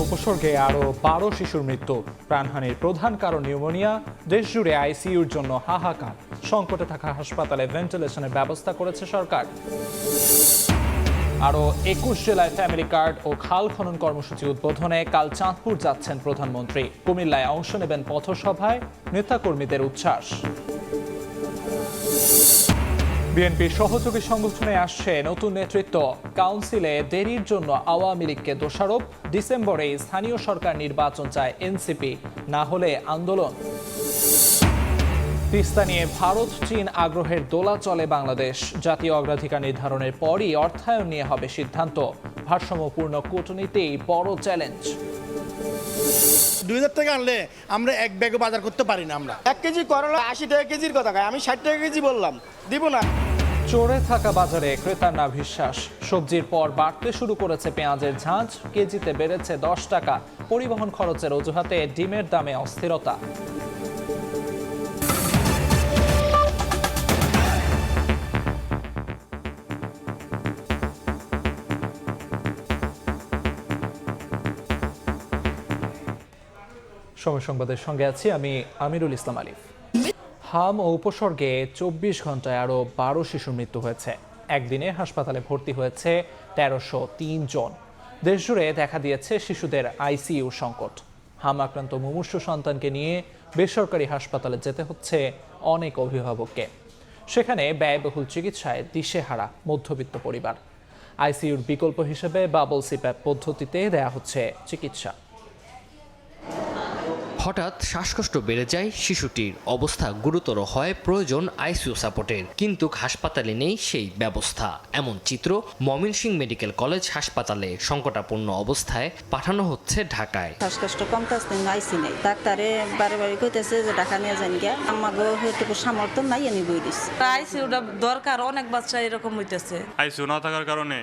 উপসর্গে আরও 12 শিশুর মৃত্যু। প্রাণহানির প্রধান কারণ নিউমোনিয়া। দেশজুড়ে আইসিইউর জন্য হাহাকার। সংকটে থাকা হাসপাতালে ভেন্টিলেশনের ব্যবস্থা করেছে সরকার। আরও 21 জেলায় ফ্যামিলি কার্ড ও খাল খনন কর্মসূচি উদ্বোধনে কাল চাঁদপুর যাচ্ছেন প্রধানমন্ত্রী। কুমিল্লায় অংশ নেবেন পথসভায়, নেতাকর্মীদের উচ্ছ্বাস। বিএনপির সহযোগী সংগঠনে আসছে নতুন নেতৃত্ব। কাউন্সিলে দেরির জন্য আওয়ামী লীগকে দোষারোপ। ডিসেম্বরে স্থানীয় সরকার নির্বাচন চায় এনসিপি, না হলে আন্দোলন। তিস্তা নিয়ে ভারত চীন আগ্রহের দোলা চলে বাংলাদেশ। জাতীয় অগ্রাধিকার নির্ধারণের পরই অর্থায়ন নিয়ে হবে সিদ্ধান্ত। ভারসাম্যপূর্ণ কূটনীতি বড় চ্যালেঞ্জ। 2000 টাকা আনলে আমরা এক ব্যাগও বাজার করতে পারি না। আমরা 1 কেজি করলা 80 টাকা কেজির কথা কয়, আমি 60 টাকা কেজি বললাম, দিব না। চড়ে থাকা বাজারে ক্রেতার না বিশ্বাস। সবজির পর বাড়তে শুরু করেছে পেঁয়াজের ঝাঁঝ। কেজিতে বেড়েছে 10 টাকা। পরিবহন খরচের অজুহাতে ডিমের দামে অস্থিরতা। সময় সংবাদের সঙ্গে আছি আমি আমিরুল ইসলাম আলিফ। হাম ও উপসর্গে 24 ঘন্টায় আরও 12 শিশুর মৃত্যু হয়েছে। একদিনে হাসপাতালে ভর্তি হয়েছে 1303 জন। দেশজুড়ে দেখা দিয়েছে শিশুদের আইসিইউ সংকট। হাম আক্রান্ত মুমূর্ষু সন্তানকে নিয়ে বেসরকারি হাসপাতালে যেতে হচ্ছে অনেক অভিভাবককে। সেখানে ব্যয়বহুল চিকিৎসায় দিশেহারা মধ্যবিত্ত পরিবার। আইসিইউর বিকল্প হিসেবে বাবল সিপ্যাপ পদ্ধতিতে দেয়া হচ্ছে চিকিৎসা। হঠাৎ শ্বাসকষ্ট বেড়ে যায় শিশুটির। অবস্থা গুরুতর হয়, প্রয়োজন আইসিইউ সাপোর্টের, কিন্তু হাসপাতালে নেই সেই ব্যবস্থা। এমন চিত্র ময়মনসিংহ মেডিকেল কলেজ হাসপাতালে। সংকটাপন্ন অবস্থায় পাঠানো হচ্ছে ঢাকায়। শ্বাসকষ্ট কমতেছে না, আইসি নেই। ডাক্তারে বারে বারে কইতেছে যে ঢাকা নিয়ে যান গিয়া। আমাগো হয়তো সামর্থ্য নাই, এনে বই দিচ্ছে। আইসিইউটা দরকার, অনেক বাচ্চা এরকম হইতেছে। আইসিইউ না থাকার কারণে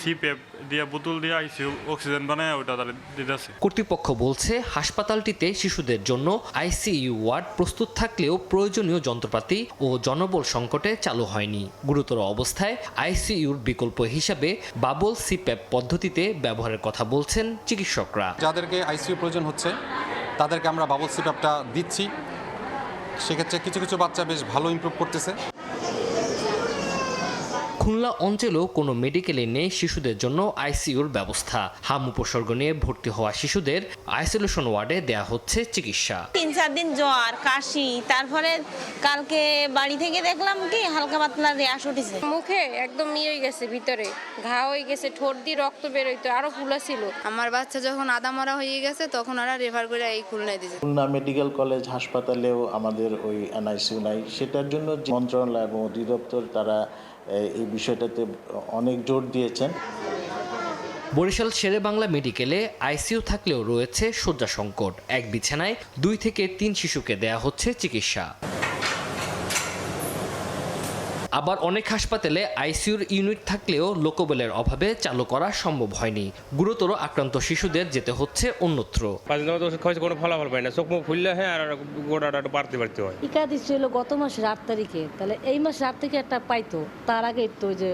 সিপ্যাপ দিয়ে বোতল দিয়ে আইসিইউ অক্সিজেন বানায় ওটা তারা দিতেছে। কর্তৃপক্ষ বলছে হাসপাতালটিতে শিশুদের জন্য আইসিইউ ওয়ার্ড প্রস্তুত থাকলেও প্রয়োজনীয় যন্ত্রপাতি ও জনবল সংকটে চালু হয়নি। গুরুতর অবস্থায় আইসিইউর বিকল্প হিসাবে বাবল সিপ্যাপ পদ্ধতিতে ব্যবহারের কথা বলছেন চিকিৎসকরা। যাদেরকে আইসিইউ প্রয়োজন হচ্ছে তাদেরকে আমরা বাবল সিপ্যাপটা দিচ্ছি। সেক্ষেত্রে কিছু কিছু বাচ্চা বেশ ভালো ইমপ্রুভ করতেছে। খুলনা অঞ্চলেও কোনো মেডিকেলে নেই শিশুদের জন্য আইসিইউর ব্যবস্থা। হাম উপসর্গ নিয়ে ভর্তি হওয়া শিশুদের আইসোলেশন ওয়ার্ডে দেয়া হচ্ছে চিকিৎসা। 3-4 দিন জ্বর, কাশি, তারপরে কালকে বাড়ি থেকে দেখলাম কি হালকা পাতলা র্যাশ উঠেছে। মুখে একদম হয়ে গেছে, ভিতরে ঘা হয়ে গেছে, ঠোঁট দিয়ে রক্ত বের হইতো, আরো ফুলা ছিল। আমার বাচ্চা যখন আদামরা হয়ে গেছে তখন ওরা রেফার করে এই খুলনায় দিয়েছে। খুলনা মেডিকেল কলেজ হাসপাতালেও আমাদের ওই এনআইসিইউ নাই। সেটার জন্য মন্ত্রণালয় এবং অধিদপ্তর তারা এই বিষয়টাতে অনেক জোর দিয়েছেন। বরিশাল শেরে বাংলা মেডিকেলে আইসিইউ থাকলেও রয়েছে শয্যা সংকট। এক বিছানায় 2 থেকে 3 শিশুকে দেয়া হচ্ছে চিকিৎসা। আবার অনেক হাসপাতালে আইসিইউর ইউনিট থাকলেও লোকবলের অভাবে চালু করা সম্ভব হয়নি। গুরুতর আক্রান্ত শিশুদের যেতে হচ্ছে অন্যত্র। কোনো ফলাফল পাই না, চোখ মুখ খুললে হ্যাঁ আর গোড়াটা বাড়তে হয়। টিকা দিচ্ছিল গত মাসের 8 তারিখে, তাহলে এই মাসের 8 থেকে একটা পাইতো, তার আগে তো যে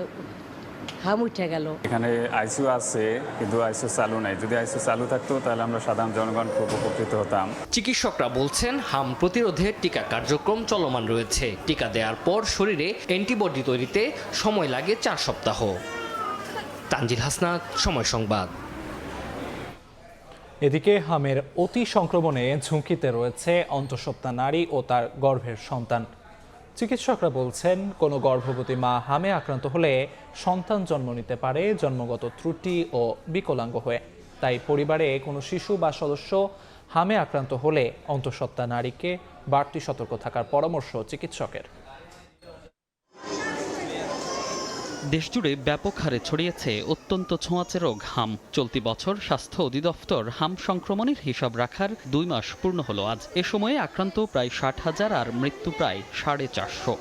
হাম উঠে গেল। এখানে আইসিইউ আছে কিন্তু আইসিইউ চালু নাই। যদি আইসিইউ চালু থাকতো তাহলে আমরা সাধারণ জনগণ খুব উপকৃত হতাম। চিকিৎসকরা বলছেন হাম প্রতিরোধে টিকা কার্যক্রম চলমান রয়েছে। টিকা দেওয়ার পর শরীরে অ্যান্টিবডি তৈরিতে সময় লাগে 4 সপ্তাহ। তানজিল হাসনাত, সময় সংবাদ। এদিকে হামের অতি সংক্রমণে ঝুঁকিতে রয়েছে অন্তঃসত্ত্বা নারী ও তার গর্ভের সন্তান। চিকিৎসকরা বলছেন কোনো গর্ভবতী মা হামে আক্রান্ত হলে সন্তান জন্ম নিতে পারে জন্মগত ত্রুটি ও বিকলাঙ্গ হয়ে। তাই পরিবারে কোনো শিশু বা সদস্য হামে আক্রান্ত হলে অন্তঃসত্ত্বা নারীকে বাড়তি সতর্ক থাকার পরামর্শ চিকিৎসকের। দেশজুড়ে ব্যাপক হারে ছড়িয়েছে অত্যন্ত ছোঁয়াচে রোগ হাম। চলতি বছর স্বাস্থ্য অধিদপ্তর হাম সংক্রমণের হিসাব রাখার 2 মাস পূর্ণ হলো আজ। এ সময়ে আক্রান্ত প্রায় 60,000 আর মৃত্যু প্রায় 450।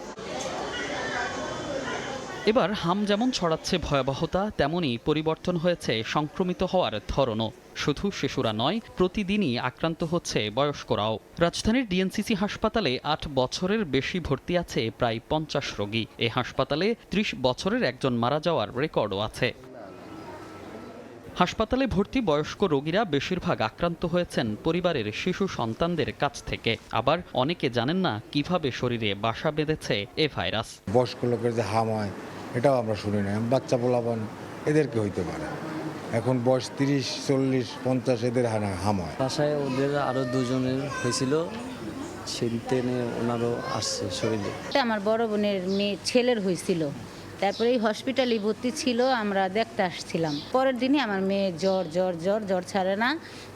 এবার হাম যেমন ছড়াচ্ছে ভয়াবহতা, তেমনই পরিবর্তন হয়েছে সংক্রমিত হওয়ার ধরনও। শুধু শিশুরা নয়, প্রতিদিনই আক্রান্ত হচ্ছে বয়স্করাও। রাজধানীর ডিএনসিসি হাসপাতালে 8 বছরের বেশি ভর্তি আছে প্রায় 50 রোগী। এ হাসপাতালে 30 বছরের একজন মারা যাওয়ার রেকর্ডও আছে। হাসপাতালে ভর্তি বয়স্ক রোগীরা বেশিরভাগ আক্রান্ত হয়েছেন পরিবারের শিশু সন্তানদের কাছ থেকে। আবার অনেকে জানেন না কিভাবে শরীরে বাসা বেঁধেছে এ ভাইরাস। বয়স্ক লোকের যে হাম হয় এটাও আমরা শুনি না, বাচ্চা পোলাপান এদেরকে হইতে পারে। এখন বয়স 30, 40, 50 এদের হাম হয়। বাসায় ওদের আরও দুজনের হয়েছিল, সেদিনে ওনারও আসছে শরীরে। আমার বড় বোনের মেয়ে ছেলের হয়েছিল, তারপরে এই হসপিটালে ভর্তি ছিল, আমরা দেখতে আসছিলাম। পরের দিনই আমার মেয়ে জ্বর ছাড়ে না,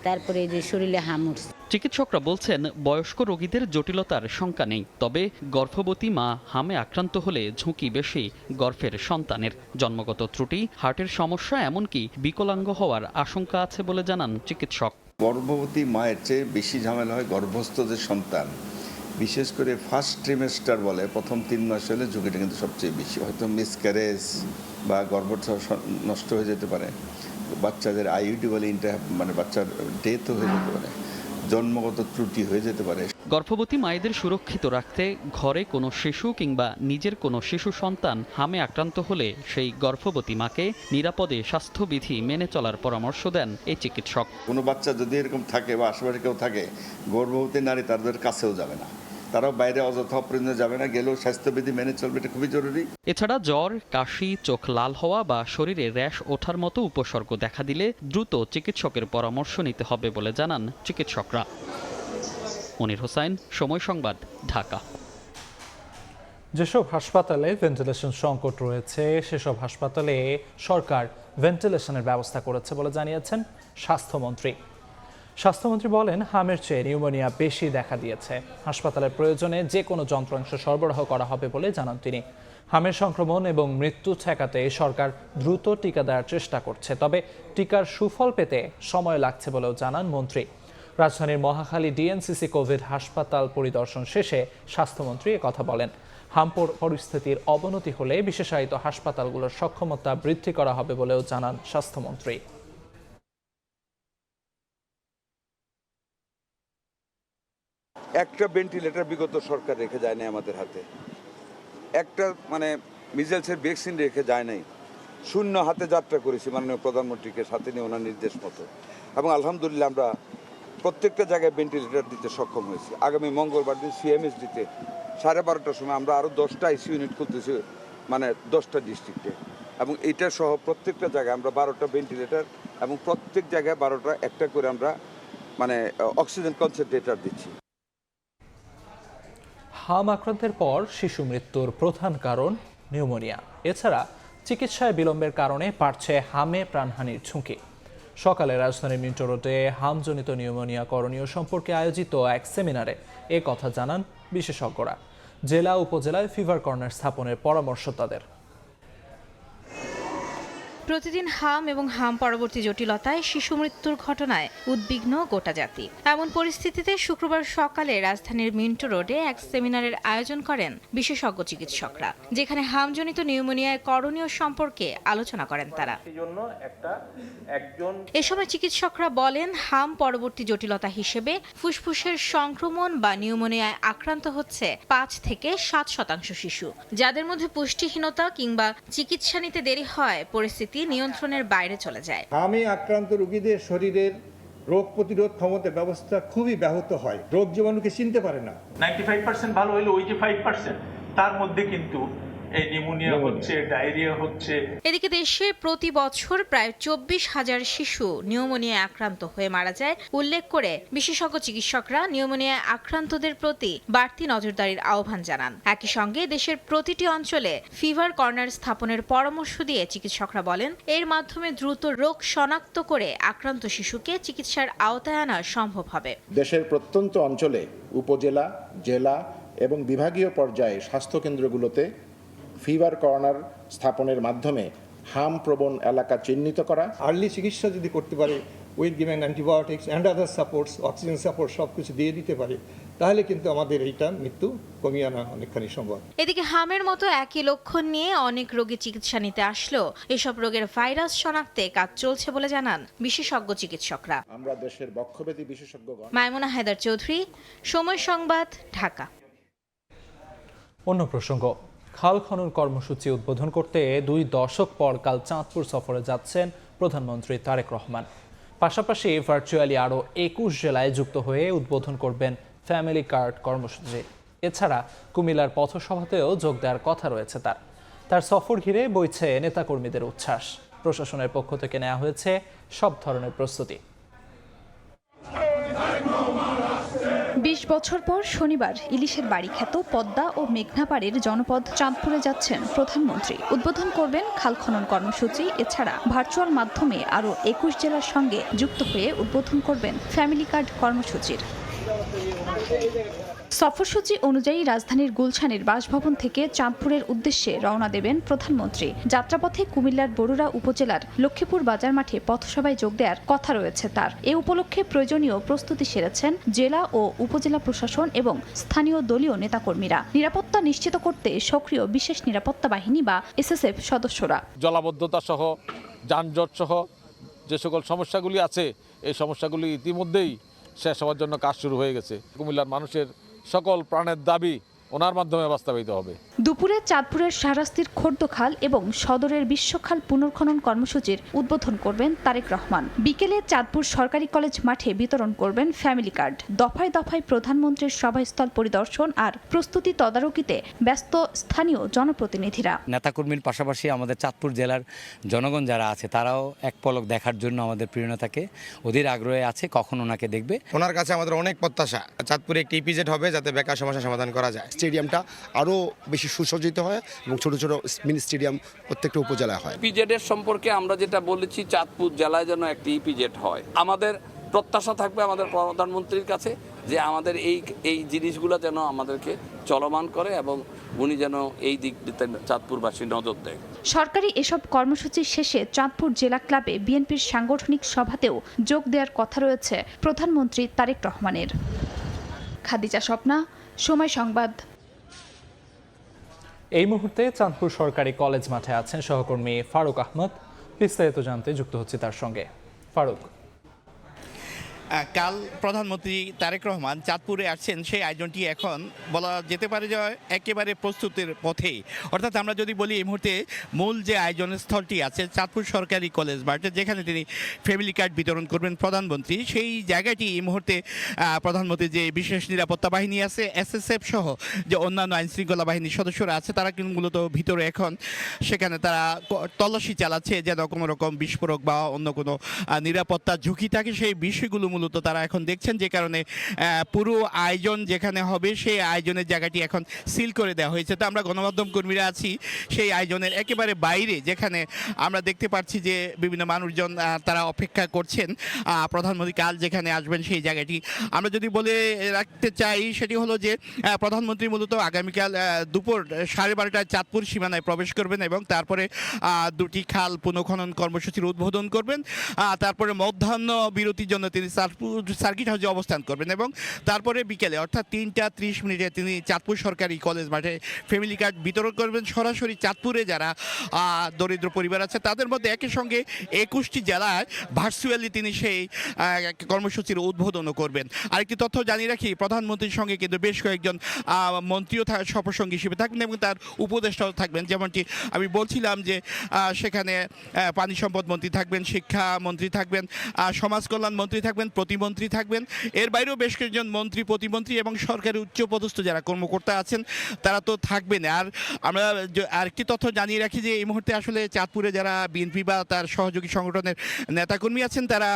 তারপরে এই যে শরীরে হাম উঠছে। চিকিৎসকরা বলছেন বয়স্ক রোগীদের জটিলতার শঙ্কা নেই, তবে গর্ভবতী মা হামে আক্রান্ত হলে ঝুঁকি বেশি গর্ভের সন্তানের। জন্মগত ত্রুটি, হার্টের সমস্যা, এমনকি বিকলাঙ্গ হওয়ার আশঙ্কা আছে বলে জানান চিকিৎসক। গর্ভবতী মায়ের চেয়ে বেশি ঝামেলা হয় গর্ভস্থ যে সন্তান, বিশেষ করে ফার্স্ট ট্রিমেস্টার বলে, প্রথম 3 মাস হলে ঝুঁকিটা কিন্তু সবচেয়ে বেশি। হয়তো মিসক্যারেজ বা গর্ভটা নষ্ট হয়ে যেতে পারে, বাচ্চাদের আইইউডি বলে মানে বাচ্চার ডেথও হয়ে যেতে পারে, জন্মগত ত্রুটি হয়ে যেতে পারে। গর্ভবতী মায়েদের সুরক্ষিত রাখতে ঘরে কোনো শিশু কিংবা নিজের কোনো শিশু সন্তান হামে আক্রান্ত হলে সেই গর্ভবতী মাকে নিরাপদে স্বাস্থ্যবিধি মেনে চলার পরামর্শ দেন এই চিকিৎসক। কোনো বাচ্চা যদি এরকম থাকে বা আশেপাশে কেউ থাকে, গর্ভবতী নারী তাদের কাছেও যাবে না, তারাও বাইরে অযথা অপ্রয়োজনে যাবে না, গেলেও স্বাস্থ্যবিধি মেনে চলবে, এটা খুবই জরুরি। এছাড়া জ্বর, কাশি, চোখ লাল হওয়া বা শরীরে র্যাশ ওঠার মতো উপসর্গ দেখা দিলে দ্রুত চিকিৎসকের পরামর্শ নিতে হবে বলে জানান চিকিৎসকরা। মনির হোসাইন, সময় সংবাদ, ঢাকা। যেসব হাসপাতালে ভেন্টিলেশন সংকট রয়েছে সেসব হাসপাতালে সরকার ভেন্টিলেশনের ব্যবস্থা করেছে বলে জানিয়েছেন স্বাস্থ্যমন্ত্রী। স্বাস্থ্যমন্ত্রী বলেন, হামের চেয়ে নিউমোনিয়া বেশি দেখা দিয়েছে। হাসপাতালের প্রয়োজনে যে কোনো যন্ত্রাংশ সরবরাহ করা হবে বলে জানান তিনি। হামের সংক্রমণ এবং মৃত্যু ঠেকাতে সরকার দ্রুত টিকা দেওয়ার চেষ্টা করছে, তবে টিকার সুফল পেতে সময় লাগছে বলেও জানান মন্ত্রী। রাজধানীর মহাখালী ডিএনসিসি কোভিড হাসপাতাল পরিদর্শন শেষে স্বাস্থ্যমন্ত্রী একথা বলেন। হাম পরিস্থিতির অবনতি হলে বিশেষায়িত হাসপাতালগুলোর সক্ষমতা বৃদ্ধি করা হবে বলেও জানান স্বাস্থ্যমন্ত্রী। একটা ভেন্টিলেটর বিগত সরকার রেখে যায় নাই আমাদের হাতে, একটা মানে মিজেলসের ভ্যাকসিন রেখে যায় নাই। শূন্য হাতে যাত্রা করেছি মাননীয় প্রধানমন্ত্রীকে সাথে নিয়ে ওনার নির্দেশ মতো, এবং আলহামদুলিল্লাহ আমরা প্রত্যেকটা জায়গায় ভেন্টিলেটর দিতে সক্ষম হয়েছি। আগামী মঙ্গলবার দিন সিএমএস দিতে 12:30টার সময় আমরা আরও 10টা আইসিইউ ইউনিট খুলতেছি, মানে 10টা ডিস্ট্রিক্টে, এবং এইটা সহ প্রত্যেকটা জায়গায় আমরা 12টা ভেন্টিলেটর এবং প্রত্যেক জায়গায় 12টা একটা করে আমরা মানে অক্সিজেন কনসেন্ট্রেটর দিচ্ছি। হাম আক্রান্তের পর শিশু মৃত্যুর প্রধান কারণ নিউমোনিয়া। এছাড়া চিকিৎসায় বিলম্বের কারণে বাড়ছে হামে প্রাণহানির ঝুঁকি। সকালে রাজধানীর মিন্টো রোডে হামজনিত নিউমোনিয়া করণীয় সম্পর্কে আয়োজিত এক সেমিনারে এ কথা জানান বিশেষজ্ঞরা। জেলা উপজেলায় ফিভার কর্নার স্থাপনের পরামর্শ তাদের। প্রতিদিন হাম এবং হাম পরবর্তী জটিলতায় শিশু মৃত্যুর ঘটনায় উদ্বিগ্ন গোটা জাতি। এমন পরিস্থিতিতে শুক্রবার সকালে রাজধানীর মিন্টো রোডে এক সেমিনারের আয়োজন করেন বিশেষজ্ঞ চিকিৎসকরা, যেখানে হামজনিত নিউমোনিয়ায় করণীয় সম্পর্কে আলোচনা করেন তারা। এ সময় চিকিৎসকরা বলেন, হাম পরবর্তী জটিলতা হিসেবে ফুসফুসের সংক্রমণ বা নিউমোনিয়ায় আক্রান্ত হচ্ছে 5 থেকে 7% শিশু, যাদের মধ্যে পুষ্টিহীনতা কিংবা চিকিৎসা নিতে দেরি হয় পরিস্থিতি নিয়ন্ত্রণের বাইরে চলে যায়। হামে আক্রান্ত রোগীদের শরীরের রোগ প্রতিরোধ ক্ষমতা ব্যবস্থা খুবই ব্যাহত হয়, রোগ জীবাণুকে চিনতে পারে না। 95% ভালো হইলে ওই যে 5% তার মধ্যে কিন্তু এই নিউমোনিয়া হচ্ছে, ডায়রিয়া হচ্ছে। এদিকে দেশে প্রতি বছর প্রায় 24,000 শিশু নিউমোনিয়ায় আক্রান্ত হয়ে মারা যায় উল্লেখ করে বিশেষজ্ঞ চিকিৎসকরা নিউমোনিয়ায় আক্রান্তদের প্রতি বাড়তি নজরদারির আহ্বান জানান। একই সঙ্গে দেশের প্রতিটি অঞ্চলে ফিভার কর্নার স্থাপনের পরামর্শ দিয়ে চিকিৎসকরা বলেন, এর মাধ্যমে দ্রুত রোগ শনাক্ত করে আক্রান্ত শিশুকে চিকিৎসার আওতায় আনা সম্ভব হবে। দেশের প্রত্যন্ত অঞ্চলে উপজেলা, জেলা এবং বিভাগীয় পর্যায়ে স্বাস্থ্যকেন্দ্রগুলোতে ফিভার কর্নার স্থাপনের মাধ্যমে হাম প্রবণ এলাকা চিহ্নিত করা, আর্লি চিকিৎসা যদি করতে পারে, with given antibiotics and other supports, oxygen support সব কিছু দিয়ে দিতে পারে, তাহলে কিন্তু আমাদের এইটা মৃত্যু কমিয়ে আনা অনেকখানি সম্ভব। এদিকে হামের মতো একই লক্ষণ নিয়ে অনেক রোগী চিকিৎসা নিতে আসলেও এসব রোগের ভাইরাস শনাক্তে কাজ চলছে বলে জানান বিশেষজ্ঞ চিকিৎসকরা। আমরা দেশের বক্ষব্যাধি বিশেষজ্ঞগণ। মাইমুনা হায়দার চৌধুরী, সময় সংবাদ, ঢাকা। অন্য প্রসঙ্গ, খাল খনন কর্মসূচি উদ্বোধন করতে 2 দশক পর কাল চাঁদপুর সফরে যাচ্ছেন প্রধানমন্ত্রী তারেক রহমান। পাশাপাশি ভার্চুয়ালি আরও 21 জেলায় যুক্ত হয়ে উদ্বোধন করবেন ফ্যামিলি কার্ড কর্মসূচি। এছাড়া কুমিল্লার পথসভাতেও যোগ দেওয়ার কথা রয়েছে তার সফর ঘিরে বইছে নেতাকর্মীদের উচ্ছ্বাস। প্রশাসনের পক্ষ থেকে নেওয়া হয়েছে সব ধরনের প্রস্তুতি। ২০ বছর পর শনিবার ইলিশের বাড়ি খ্যাত পদ্মা ও মেঘনা পাড়ের জনপদ চাঁদপুরে যাচ্ছেন প্রধানমন্ত্রী। উদ্বোধন করবেন খাল খনন কর্মসূচি। এছাড়া ভার্চুয়াল মাধ্যমে আরও 21 জেলার সঙ্গে যুক্ত হয়ে উদ্বোধন করবেন ফ্যামিলি কার্ড কর্মসূচির। সফরসূচি অনুযায়ী রাজধানীর গুলশানের বাসভবন থেকে চাঁদপুরের উদ্দেশ্যে রওনা দেবেন প্রধানমন্ত্রী। যাত্রাপথে কুমিল্লার বরুড়া উপজেলার লক্ষ্মীপুর বাজার মাঠে পথসভায় যোগ দেওয়ার কথা রয়েছে তার। এ উপলক্ষে প্রয়োজনীয় প্রস্তুতি সেরেছেন জেলা ও উপজেলা প্রশাসন এবং স্থানীয় দলীয় নেতাকর্মীরা। নিরাপত্তা নিশ্চিত করতে সক্রিয় বিশেষ নিরাপত্তা বাহিনী বা এসএসএফ সদস্যরা। জলাবদ্ধতা সহ যানজট সহ যে সকল সমস্যাগুলি আছে এই সমস্যাগুলি ইতিমধ্যেই শেষ হওয়ার জন্য কাজ শুরু হয়ে গেছে। কুমিল্লার মানুষের সকল প্রাণের দাবি ওনার মাধ্যমে বাস্তবায়িত হবে। দুপুরে চাঁদপুরের শাহরাস্তির খোর্দখাল এবং সদরের বিশ্বখাল পুনর্খনন কর্মসূচির উদ্বোধন করবেন তারেক রহমান। বিকেলে চাঁদপুর সরকারি কলেজ মাঠে বিতরণ করবেন ফ্যামিলি কার্ড। দফায় দফায় প্রধানমন্ত্রীর সভাস্থল পরিদর্শন আর প্রস্তুতি তদারকিতে ব্যস্ত স্থানীয় জনপ্রতিনিধিরা। নেতাকর্মীর পাশাপাশি আমাদের চাঁদপুর জেলার জনগণ যারা আছে তারাও এক পলক দেখার জন্য আমাদের প্রিয় নেতাকে অধীর আগ্রহে আছে, কখন ওনাকে দেখবে। ওনার কাছে আমাদের অনেক প্রত্যাশা চাঁদপুরে একটি ইপিজেড হবে যাতে বেকার সমস্যা সমাধান করা যায়। স্টেডিয়ামটা আরও বেশি সুসজ্জিত হয় এবং ছোট ছোট মিনি স্টেডিয়াম প্রত্যেকটা উপজেলায় হয়। ইপিজেডের সম্পর্কে আমরা যেটা বলেছি, চাঁদপুর জেলায় যেন একটি ইপিজেড হয়। আমাদের প্রত্যাশা থাকবে আমাদের প্রধানমন্ত্রীর কাছে যে আমাদের এই জিনিসগুলো যেন আমাদেরকে চলমান করে এবং উনি যেন এই দিকটিতে চাঁদপুরবাসী নজর দেয়। সরকারি এসব কর্মসূচি শেষে চাঁদপুর জেলা ক্লাবে বিএনপির সাংগঠনিক সভাতেও যোগ দেওয়ার কথা রয়েছে প্রধানমন্ত্রী তারেক রহমানের। খাদিজা স্বপ্না, সময় সংবাদ। এই মুহূর্তে চাঁদপুর সরকারি কলেজ মাঠে আছেন সহকর্মী ফারুক আহমদ। বিস্তারিত জানতে যুক্ত হচ্ছে তার সঙ্গে। ফারুক, কাল প্রধানমন্ত্রী তারেক রহমান চাঁদপুরে আসছেন, সেই আয়োজনটি এখন বলা যেতে পারে যে একেবারে প্রস্তুতির পথেই। অর্থাৎ আমরা যদি বলি এই মুহূর্তে মূল যে আয়োজনের স্থলটি আছে চাঁদপুর সরকারি কলেজ মাঠে, যেখানে তিনি ফ্যামিলি কার্ড বিতরণ করবেন প্রধানমন্ত্রী, সেই জায়গাটি এই মুহূর্তে প্রধানমন্ত্রীর যে বিশেষ নিরাপত্তা বাহিনী আছে এসএসএফ সহ যে অন্যান্য আইনশৃঙ্খলা বাহিনীর সদস্যরা আছে তারা কিন্তু মূলত ভিতরে এখন সেখানে তারা তল্লাশি চালাচ্ছে যেন কোনো রকম বিস্ফোরক বা অন্য কোনো নিরাপত্তা ঝুঁকি থাকে সেই বিষয়গুলো মূলত তারা এখন দেখছেন। যে কারণে পুরো আয়োজন যেখানে হবে সেই আয়োজনের জায়গাটি এখন সিল করে দেওয়া হয়েছে। তো আমরা গণমাধ্যম কর্মীরা আছি সেই আয়োজনের একেবারে বাইরে, যেখানে আমরা দেখতে পাচ্ছি যে বিভিন্ন মানুষজন তারা অপেক্ষা করছেন প্রধানমন্ত্রী কাল যেখানে আসবেন সেই জায়গাটি। আমরা যদি বলে রাখতে চাই সেটি হলো যে প্রধানমন্ত্রী মূলত আগামীকাল দুপুর 12:30টায় চাঁদপুর সীমানায় প্রবেশ করবেন এবং তারপরে দুটি খাল পুনঃখনন কর্মসূচির উদ্বোধন করবেন। তারপরে মধ্যাহ্ন বিরতির জন্য তিনি সার্কিট হাউসে অবস্থান করবেন এবং তারপরে বিকেলে অর্থাৎ 3:30 তিনি চাঁদপুর সরকারি কলেজ মাঠে ফ্যামিলি কার্ড বিতরণ করবেন। সরাসরি চাঁদপুরে যারা দরিদ্র পরিবার আছে তাদের মধ্যে একই সঙ্গে 21টি জেলায় ভার্চুয়ালি তিনি সেই কর্মসূচির উদ্বোধনও করবেন। আরেকটি তথ্য জানিয়ে রাখি, প্রধানমন্ত্রীর সঙ্গে কিন্তু বেশ কয়েকজন মন্ত্রীও সফরসঙ্গী হিসেবে থাকবেন এবং তার উপদেষ্টাও থাকবেন। যেমনটি আমি বলছিলাম যে সেখানে পানি সম্পদ মন্ত্রী থাকবেন, শিক্ষা মন্ত্রী থাকবেন, সমাজ কল্যাণ মন্ত্রী থাকবেন, প্রতিমন্ত্রী থাকবেন। এর বাইরেও বেশ কয়েকজন মন্ত্রী, প্রতিমন্ত্রী এবং সরকারি উচ্চপদস্থ যারা কর্মকর্তা আছেন তারা তো থাকবেন। আর আমরা আরেকটি তথ্য জানিয়ে রাখি যে এই মুহূর্তে আসলে চাঁদপুরে যারা বিএনপি বা তার সহযোগী সংগঠনের নেতাকর্মী আছেন তারা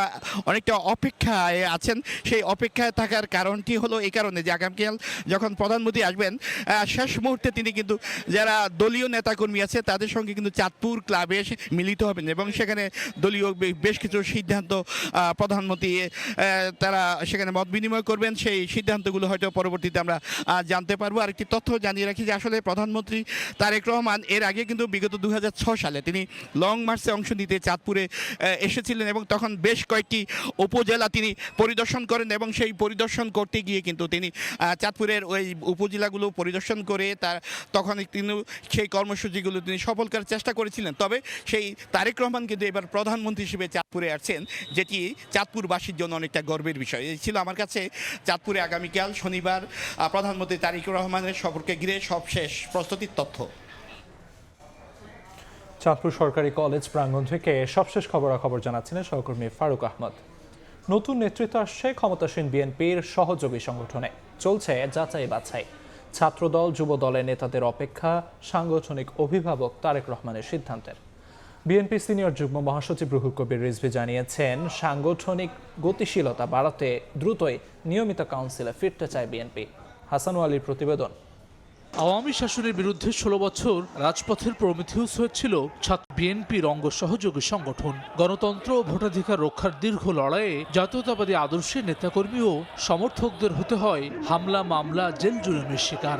অনেকটা অপেক্ষায় আছেন। সেই অপেক্ষায় থাকার কারণটি হলো এই কারণে যে আগামীকাল যখন প্রধানমন্ত্রী আসবেন শেষ মুহূর্তে তিনি কিন্তু যারা দলীয় নেতাকর্মী আছে তাদের সঙ্গে কিন্তু চাঁদপুর ক্লাবে এসে মিলিত হবেন এবং সেখানে দলীয় বেশ কিছু সিদ্ধান্ত প্রধানমন্ত্রী তারা সেখানে মত বিনিময় করবেন। সেই সিদ্ধান্তগুলো হয়তো পরবর্তীতে আমরা জানতে পারবো। আরেকটি তথ্য জানিয়ে রাখি যে আসলে প্রধানমন্ত্রী তারেক রহমান এর আগে কিন্তু বিগত 2006 সালে তিনি লং মার্চে অংশ নিতে চাঁদপুরে এসেছিলেন এবং তখন বেশ কয়েকটি উপজেলা তিনি পরিদর্শন করেন এবং সেই পরিদর্শন করতে গিয়ে কিন্তু তিনি চাঁদপুরের ওই উপজেলাগুলো পরিদর্শন করে তখন তিনি সেই কর্মসূচিগুলো তিনি সফল করার চেষ্টা করেছিলেন। তবে সেই তারেক রহমান কিন্তু এবার প্রধানমন্ত্রী হিসেবে চাঁদপুরে আসছেন, যেটি চাঁদপুরবাসীর জন্য অনেকটা গর্বের বিষয়। এই ছিল আমার কাছে চাঁদপুরে আগামীকাল শনিবার প্রধানমন্ত্রী তারেক রহমানের সফরকে ঘিরে সবশেষ প্রস্তুতির তথ্য। চাঁদপুর সরকারি কলেজ প্রাঙ্গণ থেকে সবশেষ খবরাখবর জানাচ্ছিলেন সহকর্মী ফারুক আহমদ। নতুন নেতৃত্ব আসছে ক্ষমতাসীন বিএনপির সহযোগী সংগঠনে, চলছে যাচাই বাছাই। ছাত্রদল যুব দলের নেতাদের অপেক্ষা সাংগঠনিক অভিভাবক তারেক রহমানের সিদ্ধান্তের। বিএনপি সিনিয়র যুগ্ম মহাসচিব রুহুল কবির রিজভী জানিয়েছেন, সাংগঠনিক গতিশীলতা বাড়াতে দ্রুতই নিয়মিত কাউন্সিলে ফিরতে চায় বিএনপি। হাসান ওয়ালির প্রতিবেদন। আওয়ামী শাসনের বিরুদ্ধে 16 বছর রাজপথের প্রমিথিউস হয়েছিল ছাত্র বিএনপির অঙ্গ সহযোগী সংগঠন। গণতন্ত্র ও ভোটাধিকার রক্ষার দীর্ঘ লড়াইয়ে জাতীয়তাবাদী আদর্শের নেতাকর্মী ও সমর্থকদের হতে হয় হামলা, মামলা, জেল জুলুমের শিকার।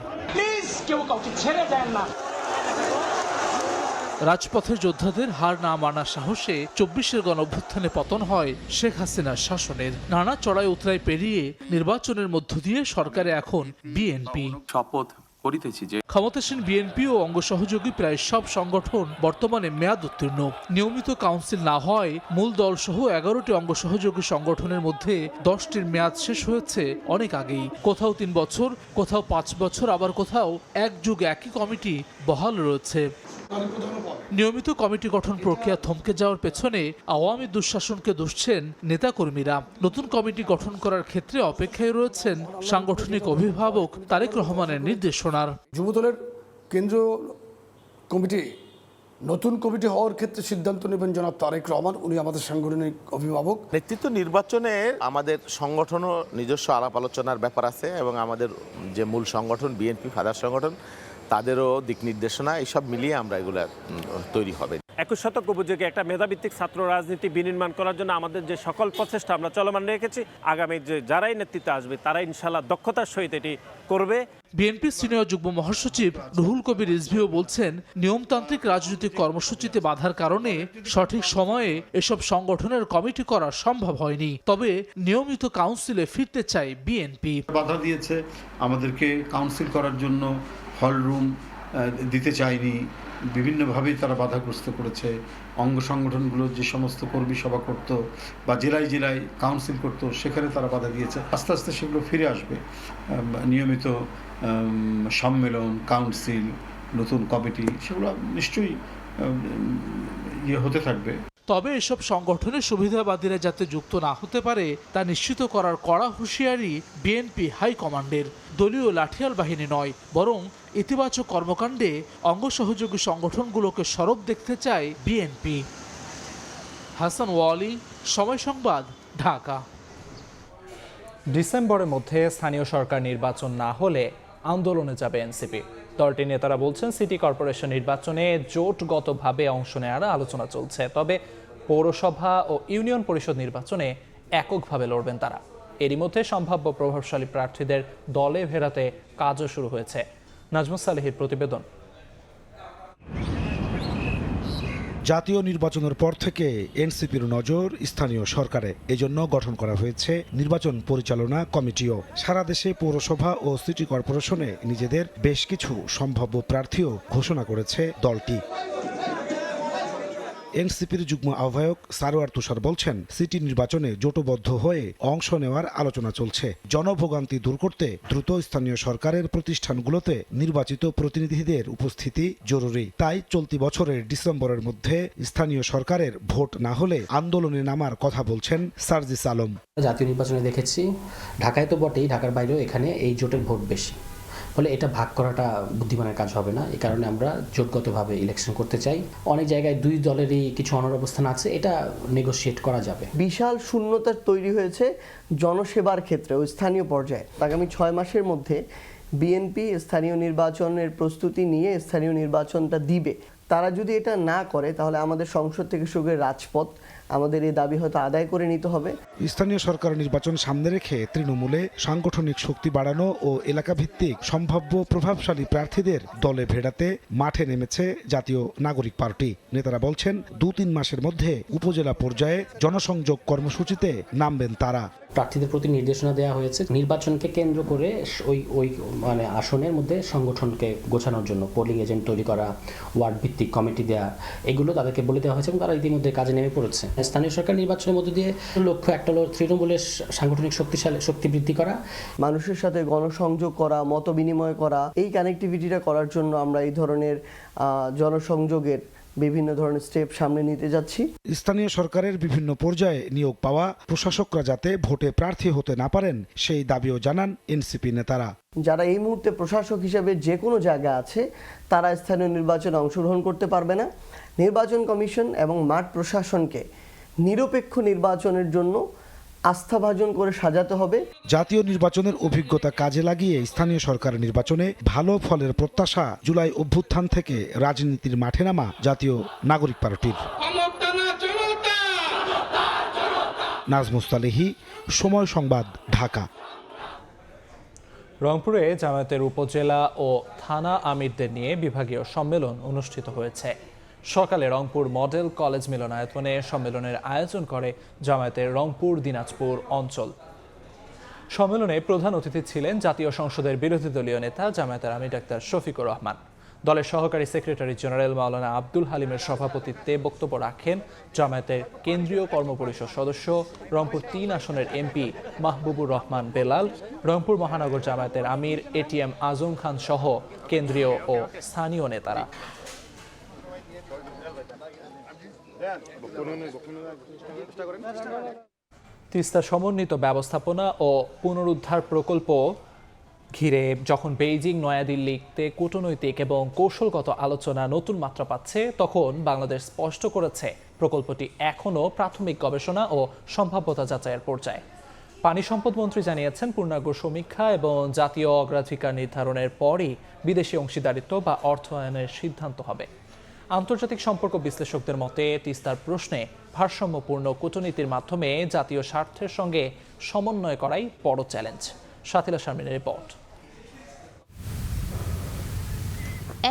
রাজপথের যোদ্ধাদের হার না মানার সাহসে 24-এর গণঅভ্যুত্থানে পতন হয় শেখ হাসিনার শাসনের। নানা চড়াই উতরাই পেরিয়ে নির্বাচনের মধ্য দিয়ে সরকারে এখন বিএনপি। শপথ করিতেছি যে ক্ষমতাসীন বিএনপি ও অঙ্গ সহযোগী প্রায় সব সংগঠন বর্তমানে মেয়াদ উত্তীর্ণ। নিয়মিত কাউন্সিল না হয় মূল দল সহ 11টি অঙ্গ সহযোগী সংগঠনের মধ্যে 10টির মেয়াদ শেষ হয়েছে অনেক আগেই। কোথাও 3 বছর, কোথাও 5 বছর, আবার কোথাও এক যুগ একই কমিটি বহাল রয়েছে। নিয়মিত কমিটি গঠন প্রক্রিয়া থমকে যাওয়ার পেছনে আওয়ামী দুঃশাসনকে দুষছেন নেতাকর্মীরা। নতুন কমিটি গঠন করার ক্ষেত্রে অপেক্ষায় রয়েছেন সাংগঠনিক অভিভাবক তারেক রহমানের নির্দেশনার। যুবদলের কেন্দ্রীয় কমিটি নতুন কমিটি হওয়ার ক্ষেত্রে সিদ্ধান্ত নেবেন জনাব তারেক রহমান, উনি আমাদের সাংগঠনিক অভিভাবক। নেতৃত্ব নির্বাচনে আমাদের সংগঠনও নিজস্ব আলাপ আলোচনার ব্যাপার আছে এবং আমাদের যে মূল সংগঠন বিএনপি ফাদার সংগঠন তাদেরও দিক নির্দেশনা এইসব মিলিয়ে আমরা এগুলা তৈরি হবে। 21 শতক উপযোগী একটা মেধাভিত্তিক ছাত্র রাজনীতি বিনির্মাণ করার জন্য আমাদের যে সকল প্রচেষ্টা আমরা চলমান রেখেছি, আগামী যে যারাই নেতৃত্বে আসবে তারা ইনশাআল্লাহ দক্ষতার সহিত এটি করবে। বিএনপি সিনিয়র যুগ্ম মহাসচিব রুহুল কবির রিজভীও বলছেন, নিয়মতান্ত্রিক রাজনৈতিক কর্মসূচিতে বাধার কারণে সঠিক সময়ে এসব সংগঠনের কমিটি করা সম্ভব হয়নি। তবে নিয়মিত কাউন্সিলে ফিরতে চায় বিএনপি। বাধা দিয়েছে আমাদেরকে কাউন্সিল করার জন্য, হল রুম দিতে চায়নি, বিভিন্নভাবেই তারা বাধাগ্রস্ত করেছে। অঙ্গ সংগঠনগুলো যে সমস্ত কর্মী সভা করতো বা জেলায় জেলায় কাউন্সিল করতো সেখানে তারা বাধা দিয়েছে। আস্তে আস্তে সেগুলো ফিরে আসবে। নিয়মিত সম্মেলন, কাউন্সিল, নতুন কমিটি, সেগুলো নিশ্চয়ই হতে থাকবে। তবে এসব সংগঠনের সুবিধাবাদীরা যাতে যুক্ত না হতে পারে তা নিশ্চিত করার কড়া হুঁশিয়ারি বিএনপি হাইকমান্ডের। দলীয় লাঠিয়াল বাহিনী নয়, বরং ইতিবাচক কর্মকাণ্ডে অঙ্গ সহযোগী সংগঠনগুলোকে সরব দেখতে চায় বিএনপি। হাসান ওয়ালি, সময় সংবাদ, ঢাকা। ডিসেম্বরের মধ্যে স্থানীয় সরকার নির্বাচন না হলে আন্দোলনে যাবে এনসিপি। দলটির নেতারা বলছেন, সিটি কর্পোরেশন নির্বাচনে জোটগতভাবে অংশ নেওয়ার আলোচনা চলছে, তবে পৌরসভা ও ইউনিয়ন পরিষদ নির্বাচনে এককভাবে লড়বেন তারা। এরই মধ্যে সম্ভাব্য প্রভাবশালী প্রার্থীদের দলে ফেরাতে কাজও শুরু হয়েছে। নাজমুস সালেহীর প্রতিবেদন। জাতীয় নির্বাচনের পর থেকে এনসিপির নজর স্থানীয় সরকারে, এজন্য গঠন করা হয়েছে নির্বাচন পরিচালনা কমিটিও। সারা দেশে পৌরসভা ও সিটি কর্পোরেশনে নিজেদের বেশ কিছু সম্ভাব্য প্রার্থীও ঘোষণা করেছে দলটি। এনসিপির যুগ্ম আহ্বায়ক সারোয়ার তুষার বলছেন, সিটি নির্বাচনে জোটবদ্ধ হয়ে অংশ নেওয়ার আলোচনা চলছে। জনভোগান্তি দূর করতে দ্রুত স্থানীয় সরকারের প্রতিষ্ঠানগুলোতে নির্বাচিত প্রতিনিধিদের উপস্থিতি জরুরি। তাই চলতি বছরের ডিসেম্বরের মধ্যে স্থানীয় সরকারের ভোট না হলে আন্দোলনে নামার কথা বলছেন সার্জিস আলম। জাতীয় নির্বাচনে দেখেছি, ঢাকায় তো বটেই, ঢাকার বাইরেও এখানে এই জোটের ভোট বেশি, ফলে এটা ভাগ করাটা বুদ্ধিমানের কাজ হবে না। এই কারণে আমরা জোটগতভাবে ইলেকশন করতে চাই। অনেক জায়গায় দুই দলেরই কিছু অনড় অবস্থান আছে, এটা নেগোশিয়েট করা যাবে। বিশাল শূন্যতা তৈরি হয়েছে জনসেবার ক্ষেত্রে ও স্থানীয় পর্যায়ে। আগামী 6 মাসের মধ্যে বিএনপি স্থানীয় নির্বাচনের প্রস্তুতি নিয়ে স্থানীয় নির্বাচনটা দিবে। তারা যদি এটা না করে তাহলে আমাদের সংসদ থেকে শুরু করে রাজপথ, আমাদের এই দাবি হয়তো আদায় করে নিতে হবে। স্থানীয় সরকার নির্বাচন সামনে রেখে তৃণমূলে সাংগঠনিক শক্তি বাড়ানো ও এলাকা ভিত্তিক সম্ভাব্য প্রভাবশালী প্রার্থীদের দলে ভেড়াতে মাঠে নেমেছে জাতীয় নাগরিক পার্টি। নেতারা বলছেন, 2-3 মাসের মধ্যে উপজেলা পর্যায়ে জনসংযোগ কর্মসূচিতে নামবেন তারা। প্রার্থীদের প্রতি নির্দেশনা দেওয়া হয়েছে নির্বাচনকে কেন্দ্র করে ওই মানে আসনের মধ্যে সংগঠনকে গোছানোর জন্য পোলিং এজেন্ট তৈরি করা, ওয়ার্ড ভিত্তিক কমিটি দেওয়া, এগুলো তাদেরকে বলে দেওয়া হয়েছে এবং তারা ইতিমধ্যে কাজে নেমে পড়েছে। স্থানীয় সরকার নির্বাচনের মধ্যে দিয়ে লক্ষ্য একটা হলো তৃণমূলের সাংগঠনিক শক্তি বৃদ্ধি করা, মানুষের সাথে গণসংযোগ করা, মত বিনিময় করা। এই কানেক্টিভিটিটা করার জন্য আমরা এই ধরনের জনসংযোগের বিভিন্ন ধরনের স্টেপ সামনে নিতে যাচ্ছি। স্থানীয় সরকারের বিভিন্ন পর্যায়ে নিয়োগ পাওয়া প্রশাসকরা যাতে ভোটে প্রার্থী হতে না পারেন সেই দাবিও জানান এনসিপি নেতারা। যারা এই মুহূর্তে প্রশাসক হিসেবে যে কোনো জায়গা আছে তারা স্থানীয় নির্বাচনে অংশগ্রহণ করতে পারবে না। নির্বাচন কমিশন এবং মাঠ প্রশাসনকে নিরপেক্ষ নির্বাচনের জন্য আস্থাভাজন করে সাজাতে হবে। জাতীয় নির্বাচনের অভিজ্ঞতা কাজে লাগিয়ে স্থানীয় সরকার নির্বাচনে ভালো ফলের প্রত্যাশা জুলাই অভ্যুত্থান থেকে রাজনীতির মাঠে নামা জাতীয় নাগরিক পার্টির। নাজমুস্তালেহি, সময় সংবাদ, ঢাকা। রংপুরে জামায়াতের উপজেলা ও থানা আমিরদের নিয়ে বিভাগীয় সম্মেলন অনুষ্ঠিত হয়েছে। সকালে রংপুর মডেল কলেজ মিলনায়তনে সম্মেলনের আয়োজন করে জামায়াতের রংপুর দিনাজপুর অঞ্চল। সম্মেলনে প্রধান অতিথি ছিলেন জাতীয় সংসদের বিরোধী দলীয় নেতা জামায়াতের আমির ডাক্তার শফিকুর রহমান। দলের সহকারী সেক্রেটারি জেনারেল মাওলানা আব্দুল হালিমের সভাপতিত্বে বক্তব্য রাখেন জামায়াতের কেন্দ্রীয় কর্মপরিষদ সদস্য রংপুর ৩ আসনের এমপি মাহবুবুর রহমান বেলাল, রংপুর মহানগর জামায়াতের আমির এটিএম আজম খান সহ কেন্দ্রীয় ও স্থানীয় নেতারা। তিস্তা সমন্বিত ব্যবস্থাপনা ও পুনরুদ্ধার প্রকল্প ঘিরে যখন বেইজিং নয়াদিল্লিতে কূটনৈতিক এবং কৌশলগত আলোচনা নতুন মাত্রা পাচ্ছে, তখন বাংলাদেশ স্পষ্ট করেছে প্রকল্পটি এখনও প্রাথমিক গবেষণা ও সম্ভাব্যতা যাচাইয়ের পর্যায়ে। পানি সম্পদ মন্ত্রী জানিয়েছেন, পূর্ণাঙ্গ সমীক্ষা এবং জাতীয় অগ্রাধিকার নির্ধারণের পরই বিদেশি অংশীদারিত্ব বা অর্থায়নের সিদ্ধান্ত হবে। আন্তর্জাতিক সম্পর্ক বিশ্লেষকদের মতে তিস্তার প্রশ্নে ভারসাম্যপূর্ণ কূটনীতির মাধ্যমে জাতীয় স্বার্থের সঙ্গে সমন্বয় করাই বড় চ্যালেঞ্জ। Shatila শারমিনের report.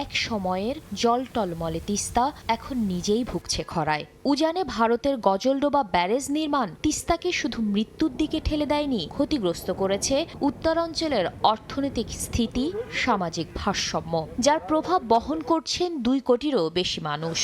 এক সময়ের জল টলমলে তিস্তা এখন নিজেই ভুগছে খরায়। উজানে ভারতের গজলডোবা ব্যারেজ নির্মাণ তিস্তাকে শুধু মৃত্যুর দিকে ঠেলে দেয়নি, ক্ষতিগ্রস্ত করেছে উত্তরাঞ্চলের অর্থনৈতিক স্থিতি, সামাজিক ভারসাম্য, যার প্রভাব বহন করছেন 2 কোটিরও বেশি মানুষ।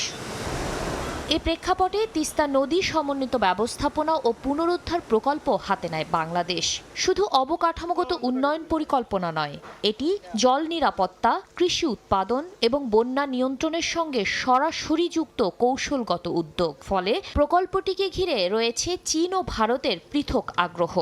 এ প্রেক্ষাপটে তিস্তা নদী সমন্বিত ব্যবস্থাপনা ও পুনরুদ্ধার প্রকল্প হাতে নেয় বাংলাদেশ। শুধু অবকাঠামোগত উন্নয়ন পরিকল্পনা নয়, এটি জল নিরাপত্তা, কৃষি উৎপাদন এবং বন্যা নিয়ন্ত্রণের সঙ্গে সরাসরি যুক্ত কৌশলগত উদ্যোগ। ফলে প্রকল্পটিকে ঘিরে রয়েছে চীন ও ভারতের পৃথক আগ্রহ।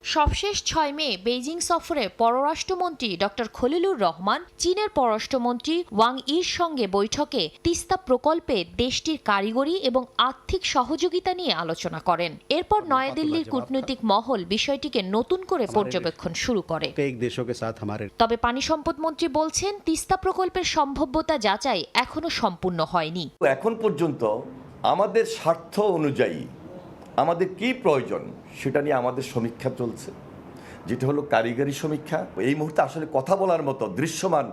সবশেষ 6 মে বেইজিং সফরে পররাষ্ট্রমন্ত্রী ডক্টর খলিলুর রহমান চীনের পররাষ্ট্রমন্ত্রী ওয়াং ইর সঙ্গে বৈঠকে তিস্তা প্রকল্পে দেশটির কারিগরি এবং আর্থিক সহযোগিতা নিয়ে আলোচনা করেন। এরপর নয়াদিল্লির কূটনৈতিক মহল বিষয়টিকে নতুন করে পর্যবেক্ষণ শুরু করে। তবে পানি সম্পদ মন্ত্রী বলছেন, তিস্তা প্রকল্পের সম্ভাব্যতা যাচাই এখনো সম্পূর্ণ হয়নি। এখন পর্যন্ত আমাদের স্বার্থ অনুযায়ী আমাদের কি প্রয়োজন সেটা নিয়ে আমাদের সমীক্ষা চলছে, যেটা হলো কারিগরি সমীক্ষা। এই মুহূর্তে আসলে কথা বলার মতো দৃশ্যমান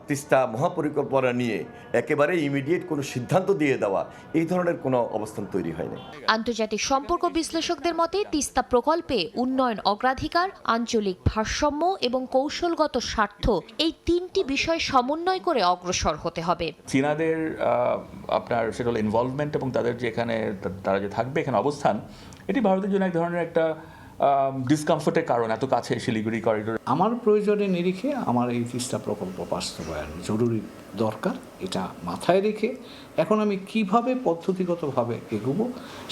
তিস্তা মহাপরিকল্পনা নিয়ে একেবারে ইমিডিয়েট কোনো সিদ্ধান্ত দিয়ে দেওয়া, এই ধরনের কোনো অবস্থান তৈরি হয়নি। আন্তর্জাতিক সম্পর্ক বিশ্লেষকদের মতে তিস্তা প্রকল্পে উন্নয়ন অগ্রাধিকার, আঞ্চলিক ভারসাম্য এবং কৌশলগত স্বার্থ, এই 3টি বিষয় সমন্বয় করে অগ্রসর হতে হবে। চীনাদের আপনার সেটা হলো ইনভলভমেন্ট এবং তাদের যে এখানে তারা যে থাকবে এখানে অবস্থান, এটি ভারতের জন্য এক ধরনের একটা ডিসকমফোর্টের কারণ, এত কাছে শিলিগুড়ি করিডোর। আমার প্রয়োজনে নিরিখে আমার এই তিস্তা প্রকল্প বাস্তবায়ন জরুরি দরকার, এটা মাথায় রেখে এখন আমি কিভাবে পদ্ধতিগতভাবে এগোবো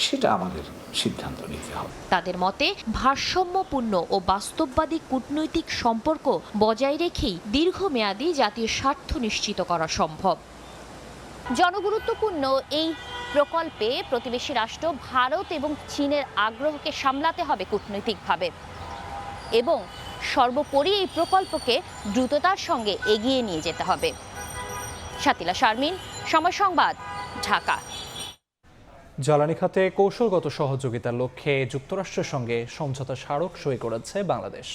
সেটা আমাদের সিদ্ধান্ত নিতে হবে। তাদের মতে ভারসাম্যপূর্ণ ও বাস্তববাদী কূটনৈতিক সম্পর্ক বজায় রেখেই দীর্ঘমেয়াদী জাতীয় স্বার্থ নিশ্চিত করা সম্ভব। জনগুরুত্বপূর্ণ এই প্রকল্পে প্রতিবেশী রাষ্ট্র ভারত এবং চীনের আগ্রহকে সামলাতে হবে কূটনৈতিকভাবে এবং সর্বোপরি এই প্রকল্পকে দ্রুততার সঙ্গে এগিয়ে নিয়ে যেতে হবে। শাতিলা শারমিন, সময় সংবাদ, ঢাকা। জ্বালানি খাতে কৌশলগত সহযোগিতার লক্ষ্যে যুক্তরাষ্ট্রের সঙ্গে সমঝোতা স্মারক সই করেছে বাংলাদেশ।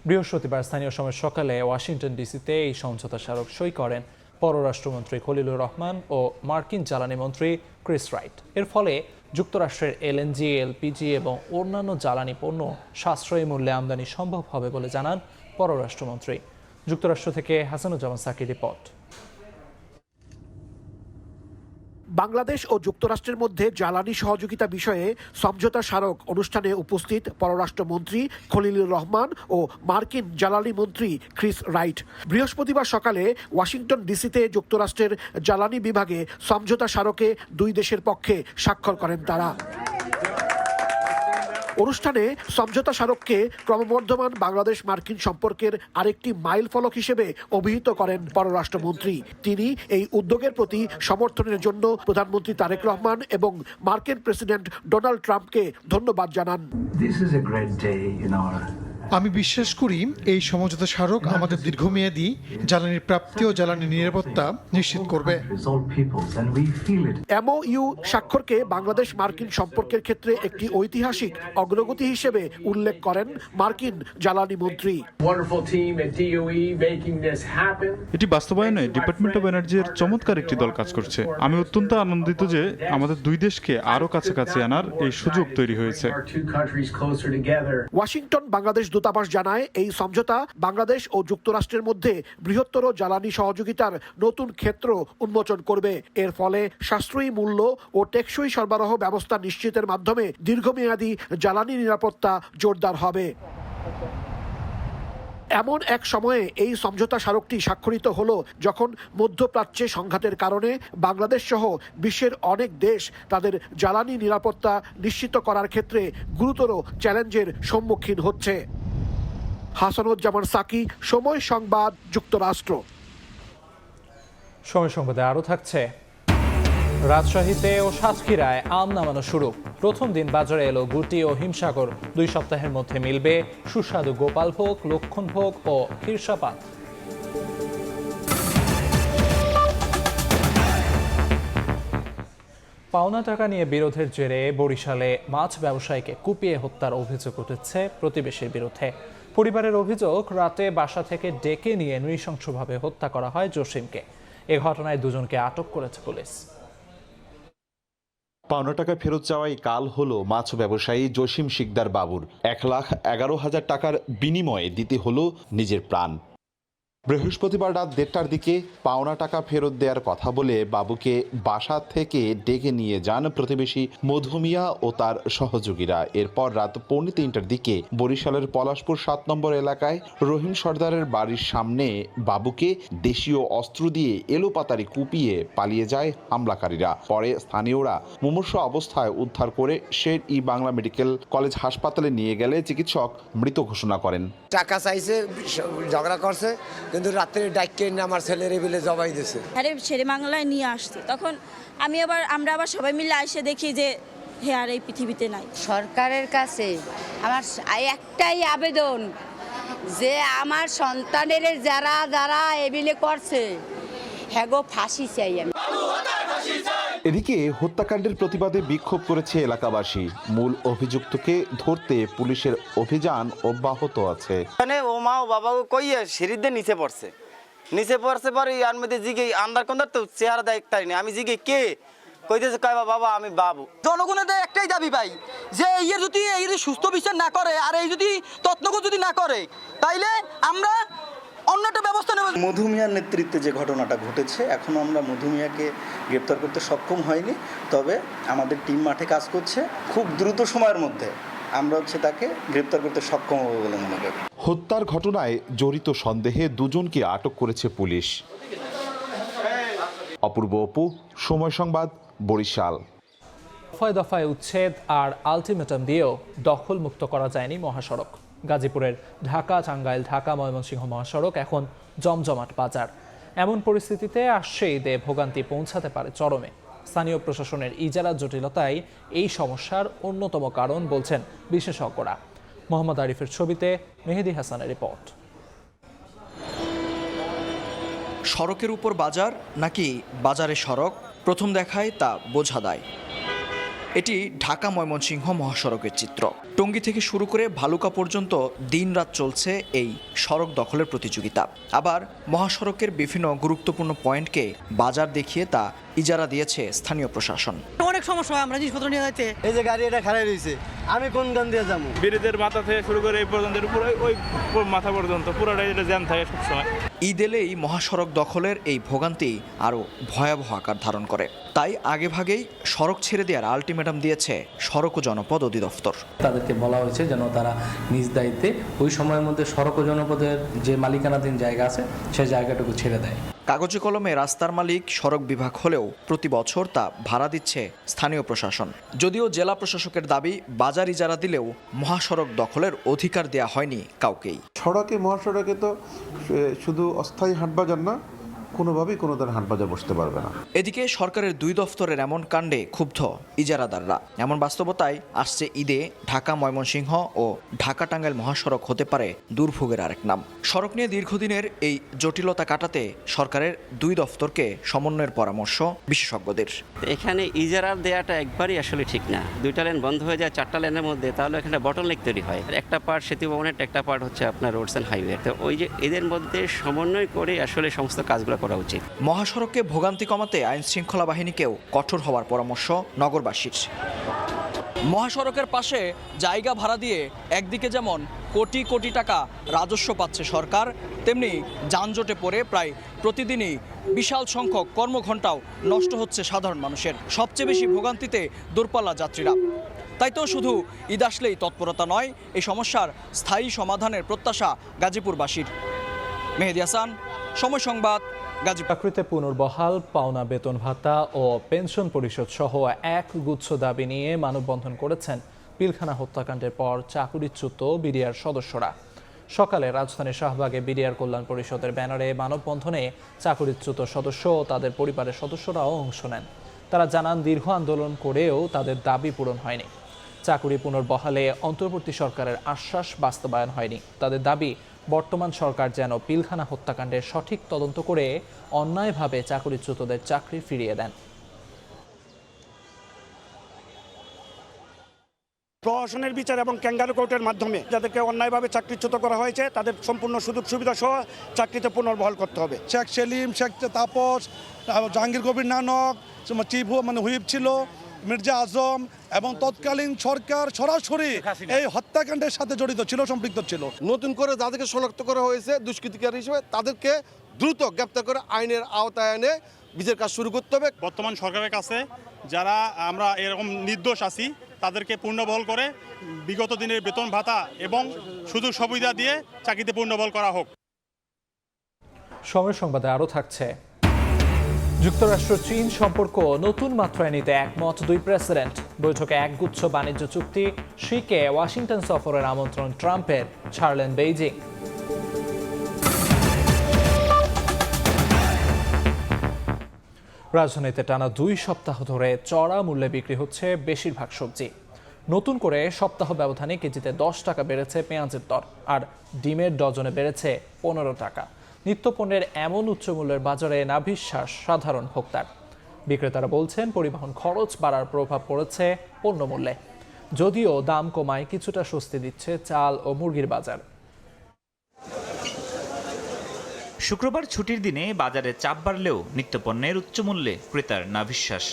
বৃহস্পতিবার স্থানীয় সময় সকালে ওয়াশিংটন ডিসিতে এই সমঝোতা স্মারক সই করেন পররাষ্ট্রমন্ত্রী খলিলুর রহমান ও মার্কিন জ্বালানি মন্ত্রী ক্রিস রাইট। এর ফলে যুক্তরাষ্ট্রের এলএনজি, এলপিজি এবং অন্যান্য জ্বালানি পণ্য সাশ্রয়ী মূল্যে আমদানি সম্ভব হবে বলে জানান পররাষ্ট্রমন্ত্রী। যুক্তরাষ্ট্র থেকে হাসানুজ্জামান সাকির রিপোর্ট। বাংলাদেশ ও যুক্তরাষ্ট্রের মধ্যে জ্বালানি সহযোগিতা বিষয়ে সমঝোতা স্মারক অনুষ্ঠানে উপস্থিত পররাষ্ট্রমন্ত্রী খলিলুর রহমান ও মার্কিন জ্বালানি মন্ত্রী ক্রিস রাইট। বৃহস্পতিবার সকালে ওয়াশিংটন ডিসিতে যুক্তরাষ্ট্রের জ্বালানি বিভাগে সমঝোতা স্মারকে দুই দেশের পক্ষে স্বাক্ষর করেন তারা। অনুষ্ঠানে সমঝোতা স্মারককে ক্রমবর্ধমান বাংলাদেশ মার্কিন সম্পর্কের আরেকটি মাইল ফলক হিসেবে অভিহিত করেন পররাষ্ট্রমন্ত্রী। তিনি এই উদ্যোগের প্রতি সমর্থনের জন্য প্রধানমন্ত্রী তারেক রহমান এবং মার্কিন প্রেসিডেন্ট ডোনাল্ড ট্রাম্পকে ধন্যবাদ জানান। আমি বিশ্বাস করি এই সমঝোতা স্মারক আমাদের দীর্ঘমেয়াদী জ্বালানির প্রাপ্তি ও জ্বালানি নিরাপত্তা নিশ্চিত করবে। এমওইউ স্বাক্ষরকে বাংলাদেশ মার্কিন সম্পর্কের ক্ষেত্রে একটি ঐতিহাসিক অগ্রগতি হিসেবে উল্লেখ করেন মার্কিন জ্বালানি মন্ত্রী। এটি বাস্তবায়নে ডিপার্টমেন্ট অব এনার্জির চমৎকার একটি দল কাজ করছে। আমি অত্যন্ত আনন্দিত যে আমাদের দুই দেশকে আরো কাছাকাছি আনার এই সুযোগ তৈরি হয়েছে। ওয়াশিংটন বাংলাদেশ দূতাবাস জানায় এই সমঝোতা বাংলাদেশ ও যুক্তরাষ্ট্রের মধ্যে বৃহত্তর জ্বালানি সহযোগিতার নতুন ক্ষেত্র উন্মোচন করবে। এর ফলে সাশ্রয়ী মূল্য ও টেকসই সরবরাহ ব্যবস্থা নিশ্চিতের মাধ্যমে দীর্ঘমেয়াদী জ্বালানি নিরাপত্তা জোরদার হবে। এমন এক সময়ে এই সমঝোতা স্মারকটি স্বাক্ষরিত হলো যখন মধ্যপ্রাচ্যে সংঘাতের কারণে বাংলাদেশ সহ বিশ্বের অনেক দেশ তাদের জ্বালানি নিরাপত্তা নিশ্চিত করার ক্ষেত্রে গুরুতর চ্যালেঞ্জের সম্মুখীন হচ্ছে। হাসানুজ্জামান সাকি, সময় সংবাদ, যুক্তরাষ্ট্র। সময় সংবাদে আরও থাকছে, রাজশাহীতে ও সাতক্ষীরায় আম নামানো শুরু। প্রথম দিন বাজারে এলো গুটি ও হিমসাগর। 2 সপ্তাহের মধ্যে মিলবে সুস্বাদু গোপালভোগ, লক্ষণভোগ ও ক্ষীরসাপাত। পাওনা টাকা নিয়ে বিরোধের জেরে বরিশালে মাছ ব্যবসায়ীকে কুপিয়ে হত্যার অভিযোগ উঠেছে প্রতিবেশীর বিরুদ্ধে। পরিবারের অভিযোগ, রাতে বাসা থেকে ডেকে নিয়ে নৃশংসভাবে হত্যা করা হয় জসিমকে। এ ঘটনায় 2 জনকে আটক করেছে পুলিশ। পাওনা টাকা ফেরত চাওয়াই কাল হলো মাছ ব্যবসায়ী জসিম শিকদার বাবুর। 1,11,000 টাকার বিনিময়ে দিতে হলো নিজের প্রাণ। বৃহস্পতিবার রাত 1:30টার দিকে পাওনা টাকা ফেরত দেওয়ার কথা বলে বাবুকে বাসা থেকে ডেকে নিয়ে যান প্রতিবেশী মধুমিয়া ও তার সহযোগীরা। এরপর রাত 2:45টার দিকে বরিশালের পলাশপুর 7 নম্বর এলাকায় রহিম সর্দারের বাড়ির সামনে বাবুকে দেশীয় অস্ত্র দিয়ে এলোপাতাড়ি কুপিয়ে পালিয়ে যায় হামলাকারীরা। পরে স্থানীয়রা মুমূর্ষু অবস্থায় উদ্ধার করে শের-ই বাংলা মেডিকেল কলেজ হাসপাতালে নিয়ে গেলে চিকিৎসক মৃত ঘোষণা করেন। টাকা চাইছে, ঝগড়া করছে, কিন্তু রাত্রে ডাইকে আমার ছেলের বিলে জবাই দিয়েছে। আরে শেরে বাংলায় নিয়ে আসছি, তখন আমরা আবার সবাই মিলে এসে দেখি যে হে আর এই পৃথিবীতে নাই। সরকারের কাছে আমার একটাই আবেদন যে আমার সন্তানের যারা যারা এবিলে করছে হ্যাগো ফাঁসি চাই আমি। এদিকে হত্যাকাণ্ডের প্রতিবাদে বিক্ষোভ করেছে এলাকাবাসী। মূল অভিযুক্তকে ধরতে পুলিশের অভিযান অব্যাহত আছে। ও মা ও বাবা কইয়ে সিঁড়িতে নিচে পড়ছে পরে আর মধ্যে জিগে আন্দার কন্দার তো চেহারা দেখতাই না। আমি জিগে কে কইতেছে, কয় বাবা আমি বাবু। জনগণের একটাই দাবি ভাই যে এই যদি সুস্থ বিচার না করে আর এই যদি তত্ত্বক যদি না করে তাইলে আমরা অন্য একটা ব্যবস্থা নেব। মধুমিয়ার নেতৃত্বে যে ঘটনাটা ঘটেছে, এখনো আমরা মধুমিয়াকে গ্রেপ্তার করতে সক্ষম হয়নি। তবে আমাদের টিম মাঠে কাজ করছে, খুব দ্রুত সময়ের মধ্যে আমরা তাকে গ্রেপ্তার করতে সক্ষম হবে বলে মনে করি। হত্যার ঘটনায় জড়িত সন্দেহে 2 জনকে আটক করেছে পুলিশ। অপূর্ব অপু, সময় সংবাদ, বরিশাল। দফায় দফায় উচ্ছেদ আর আলটিমেটাম দিয়েও দখলমুক্ত করা যায়নি মহাসড়ক। গাজীপুরের ঢাকা টাঙ্গাইল ঢাকা ময়মনসিংহ মহাসড়ক এখন জমজমাট বাজার। এমন পরিস্থিতিতে আসছে ঈদে ভোগান্তি পৌঁছাতে পারে চরমে। স্থানীয় প্রশাসনের ইজারা জটিলতাই এই সমস্যার অন্যতম কারণ বলছেন বিশেষজ্ঞরা। মোহাম্মদ আরিফের ছবিতে মেহেদি হাসানের রিপোর্ট। সড়কের উপর বাজার নাকি বাজারে সড়ক, প্রথম দেখায় তা বোঝা দায়। এটি ঢাকা ময়মনসিংহ মহাসড়কের চিত্র। টঙ্গী থেকে শুরু করে ভালুকা পর্যন্ত দিনরাত চলছে এই সড়ক দখলের প্রতিযোগিতা। আবার মহাসড়কের বিভিন্ন গুরুত্বপূর্ণ পয়েন্টকে বাজার দেখিয়ে তা ইজারা দিয়েছে স্থানীয় প্রশাসন। অনেক সমস্যা হয়, আমরা জিনিসপত্র নিয়ে যাইতে এই যে গাড়ি এটা খারাপ হয়েছে, আমি কোন গান দিয়ে যাবো? ব্রিজের মাথা থেকে শুরু করে এই পর্যন্ত ওই মাথা পর্যন্ত পুরোটাই জ্যাম থাকে সবসময়। ঈদ এলেই মহাসড়ক দখলের এই ভোগান্তি আরও ভয়াবহ আকার ধারণ করে। তাই আগেভাগেই সড়ক ছেড়ে দেওয়ার আলটিমেটাম দিয়েছে সড়ক ও জনপদ অধিদপ্তর। তাদেরকে বলা হয়েছে যেন তারা নিজ দায়িত্বে ওই সময়ের মধ্যে সড়ক ও জনপদের যে মালিকানাধীন জায়গা আছে সেই জায়গাটুকু ছেড়ে দেয়। কাগজে কলমে রাস্তার মালিক সড়ক বিভাগ হলেও প্রতি বছর তা ভাড়া দিচ্ছে স্থানীয় প্রশাসন। যদিও জেলা প্রশাসকের দাবি বাজার ইজারা দিলেও মহাসড়ক দখলের অধিকার দেয়া হয়নি কাউকেই। সড়কে মহাসড়কে তো শুধু অস্থায়ী হাটবাজার না, কোনোভাবেই কোনো ধরনের হাটবাজার বসতে পারবে না। এদিকে সরকারের 2 দফতরের এমন কাণ্ডে ক্ষুব্ধ ইজারাদাররা। এমন বাস্তবতায় আসছে ঈদে ঢাকা ময়মনসিংহ ও ঢাকা টাঙ্গাইল মহাসড়ক হতে পারে দুর্ভোগের আরেক নাম। সড়ক নিয়ে দীর্ঘদিনের এই জটিলতা কাটাতে সরকারের 2 দফতরকে সমন্বয়ের পরামর্শ বিশেষজ্ঞদের। এখানে ইজারা দেওয়াটা একবারই আসলে ঠিক না। 2টা লেন বন্ধ হয়ে যায় 4টা লেনের মধ্যে, তাহলে এখানে বটলনেক তৈরি হয়। একটা পার্ট সেতু ভবনের, একটা পার্ট হচ্ছে আপনার রোডস অ্যান্ড হাইওয়ে। তো ওই যে এদের মধ্যে সমন্বয় করে আসলে সমস্ত কাজগুলো করা উচিত। মহাসড়কে ভোগান্তি কমাতে আইন শৃঙ্খলা বাহিনীকেও কঠোর হওয়ার পরামর্শ নগরবাসীর। মহাসড়কের পাশে জায়গা ভাড়া দিয়ে একদিকে যেমন কোটি কোটি টাকা রাজস্ব পাচ্ছে সরকার, তেমনি যানজটে পড়ে প্রায় প্রতিদিনই বিশাল সংখ্যক কর্মঘণ্টাও নষ্ট হচ্ছে সাধারণ মানুষের। সবচেয়ে বেশি ভোগান্তিতে দূরপাল্লা যাত্রীরা। তাই তো শুধু ঈদ আসলেই তৎপরতা নয়, এই সমস্যার স্থায়ী সমাধানের প্রত্যাশা গাজীপুরবাসীর। মেহেদী হাসান, সময় সংবাদ, গাজীপুর। চাকরিতে পুনর্বহাল, পাওনা বেতন ভাতা ও পেনশন পরিশোধ সহ এক গুচ্ছ দাবি নিয়ে মানববন্ধন করেছেন পিলখানা হত্যাকাণ্ডের পর চাকুরিচ্যুত বিডিআর সদস্যরা। সকালে রাজধানীর শাহবাগে বিডিআর কল্যাণ পরিষদের ব্যানারে মানববন্ধনে চাকুরিচ্যুত সদস্য ও তাদের পরিবারের সদস্যরাও অংশ নেন। তারা জানান, দীর্ঘ আন্দোলন করেও তাদের দাবি পূরণ হয়নি। চাকুরি পুনর্বহালে অন্তর্বর্তী সরকারের আশ্বাস বাস্তবায়ন হয়নি। তাদের দাবি, বর্তমান সরকার যেন পিলখানা হত্যাকাণ্ডের সঠিক তদন্ত করে অন্যায়ভাবে চাকুরিচ্যুতদের চাকরি ফিরিয়ে দেন। প্রশাসনের বিচার এবং ক্যাঙ্গারু কোর্টের মাধ্যমে যাদেরকে অন্যায়ভাবে চাকরিচ্যুত করা হয়েছে তাদের সম্পূর্ণ সুযোগ সুবিধা সহ চাকরিতে পুনর্বহাল করতে হবে। শেখ সেলিম, শেখ তাপস, জাহাঙ্গীর কবির নানক, চিফ হুইপ ছিল মির্জা আজম এবং তৎকালীন সরকার সরাসরি এই হত্যাকাণ্ডের সাথে জড়িত ছিল, সম্পৃক্ত ছিল। নতুন করে যাদেরকে শনাক্ত করা হয়েছে দুষ্কৃতিকারী হিসেবে তাদেরকে দ্রুত গ্রেপ্তার করে আইনের আওতায় এনে বিচার কাজ শুরু করতে হবে। বর্তমান সরকারের কাছে যারা আমরা এরকম নির্দোষ আছি তাদেরকে পুনর্বহাল করে বিগত দিনের বেতন ভাতা এবং সুযোগ সুবিধা দিয়ে চাকরিতে পুনর্বহাল করা হোক। সময় সংবাদে আরও থাকছে, যুক্তরাষ্ট্র চীন সম্পর্ক নতুন মাত্রায় নিতে একমত 2 প্রেসিডেন্ট। বৈঠকে একগুচ্ছ বাণিজ্য চুক্তি। শিকে ওয়াশিংটন সফরের আমন্ত্রণ ট্রাম্পের, ছাড়লেন বেইজিং। রাজধানীতে টানা 2 সপ্তাহ ধরে চড়া মূল্যে বিক্রি হচ্ছে বেশিরভাগ সবজি। নতুন করে সপ্তাহ ব্যবধানে কেজিতে 10 টাকা বেড়েছে পেঁয়াজের দর, আর ডিমের ডজনে বেড়েছে 15 টাকা। নিত্যপণ্যের এমন উচ্চমূল্যের বাজারে নাভিশ্বাস সাধারণ ভোক্তার। বিক্রেতারা বলছেন, পরিবহন খরচ বাড়ার প্রভাব পড়েছে পণ্যমূল্যে। যদিও দাম কমায় কিছুটা স্বস্তি দিচ্ছে চাল ও মুরগির বাজার। শুক্রবার ছুটির দিনে বাজারে চাপ বাড়লেও নিত্যপণ্যের উচ্চমূল্যে ক্রেতার নাভিশ্বাস।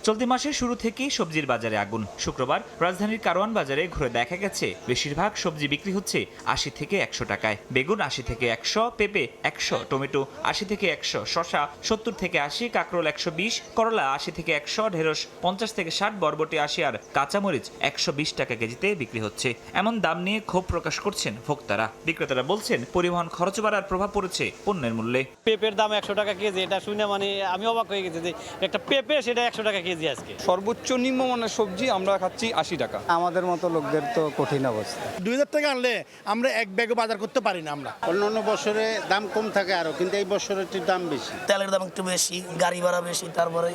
চলতি মাসের শুরু থেকেই সবজির বাজারে আগুন। শুক্রবার রাজধানীর কারওয়ান বাজারে ঘুরে দেখা গেছে বেশিরভাগ সবজি বিক্রি হচ্ছে 80 থেকে 100 টাকায়। বেগুন 80 থেকে 100, পেঁপে 100, টমেটো 80 থেকে 100, শসা 70 থেকে 80, কাঁকরোল 120, করলা 80 থেকে 100, ঢেঁড়স 50 থেকে 60, বরবটি 80 আর কাঁচামরিচ 120 টাকা কেজিতে বিক্রি হচ্ছে। এমন দাম নিয়ে ক্ষোভ প্রকাশ করছেন ভোক্তারা। বিক্রেতারা বলছেন, পরিবহন খরচ বাড়ার প্রভাব পড়েছে পণ্যের মূল্যে। পেঁপের দাম 100 টাকা কেজি, এটা শুনে মানে আমি অবাক হয়ে গেছি যে একটা পেঁপে সেটা 100 টাকা কেজি। আজকে সর্বোচ্চ নিম্নমানের সবজি আমরা খাচ্ছি 80 টাকা। আমাদের মতো লোকদের তো কঠিন অবস্থা। 2000 টাকা আনলে আমরা এক ব্যাগে বাজার করতে পারি না। আমরা অন্যান্য বছরে দাম কম থাকে আরো, কিন্তু এই বছরে একটু দাম বেশি। তেলের দাম একটু বেশি, গাড়ি ভাড়া বেশি, তারপরে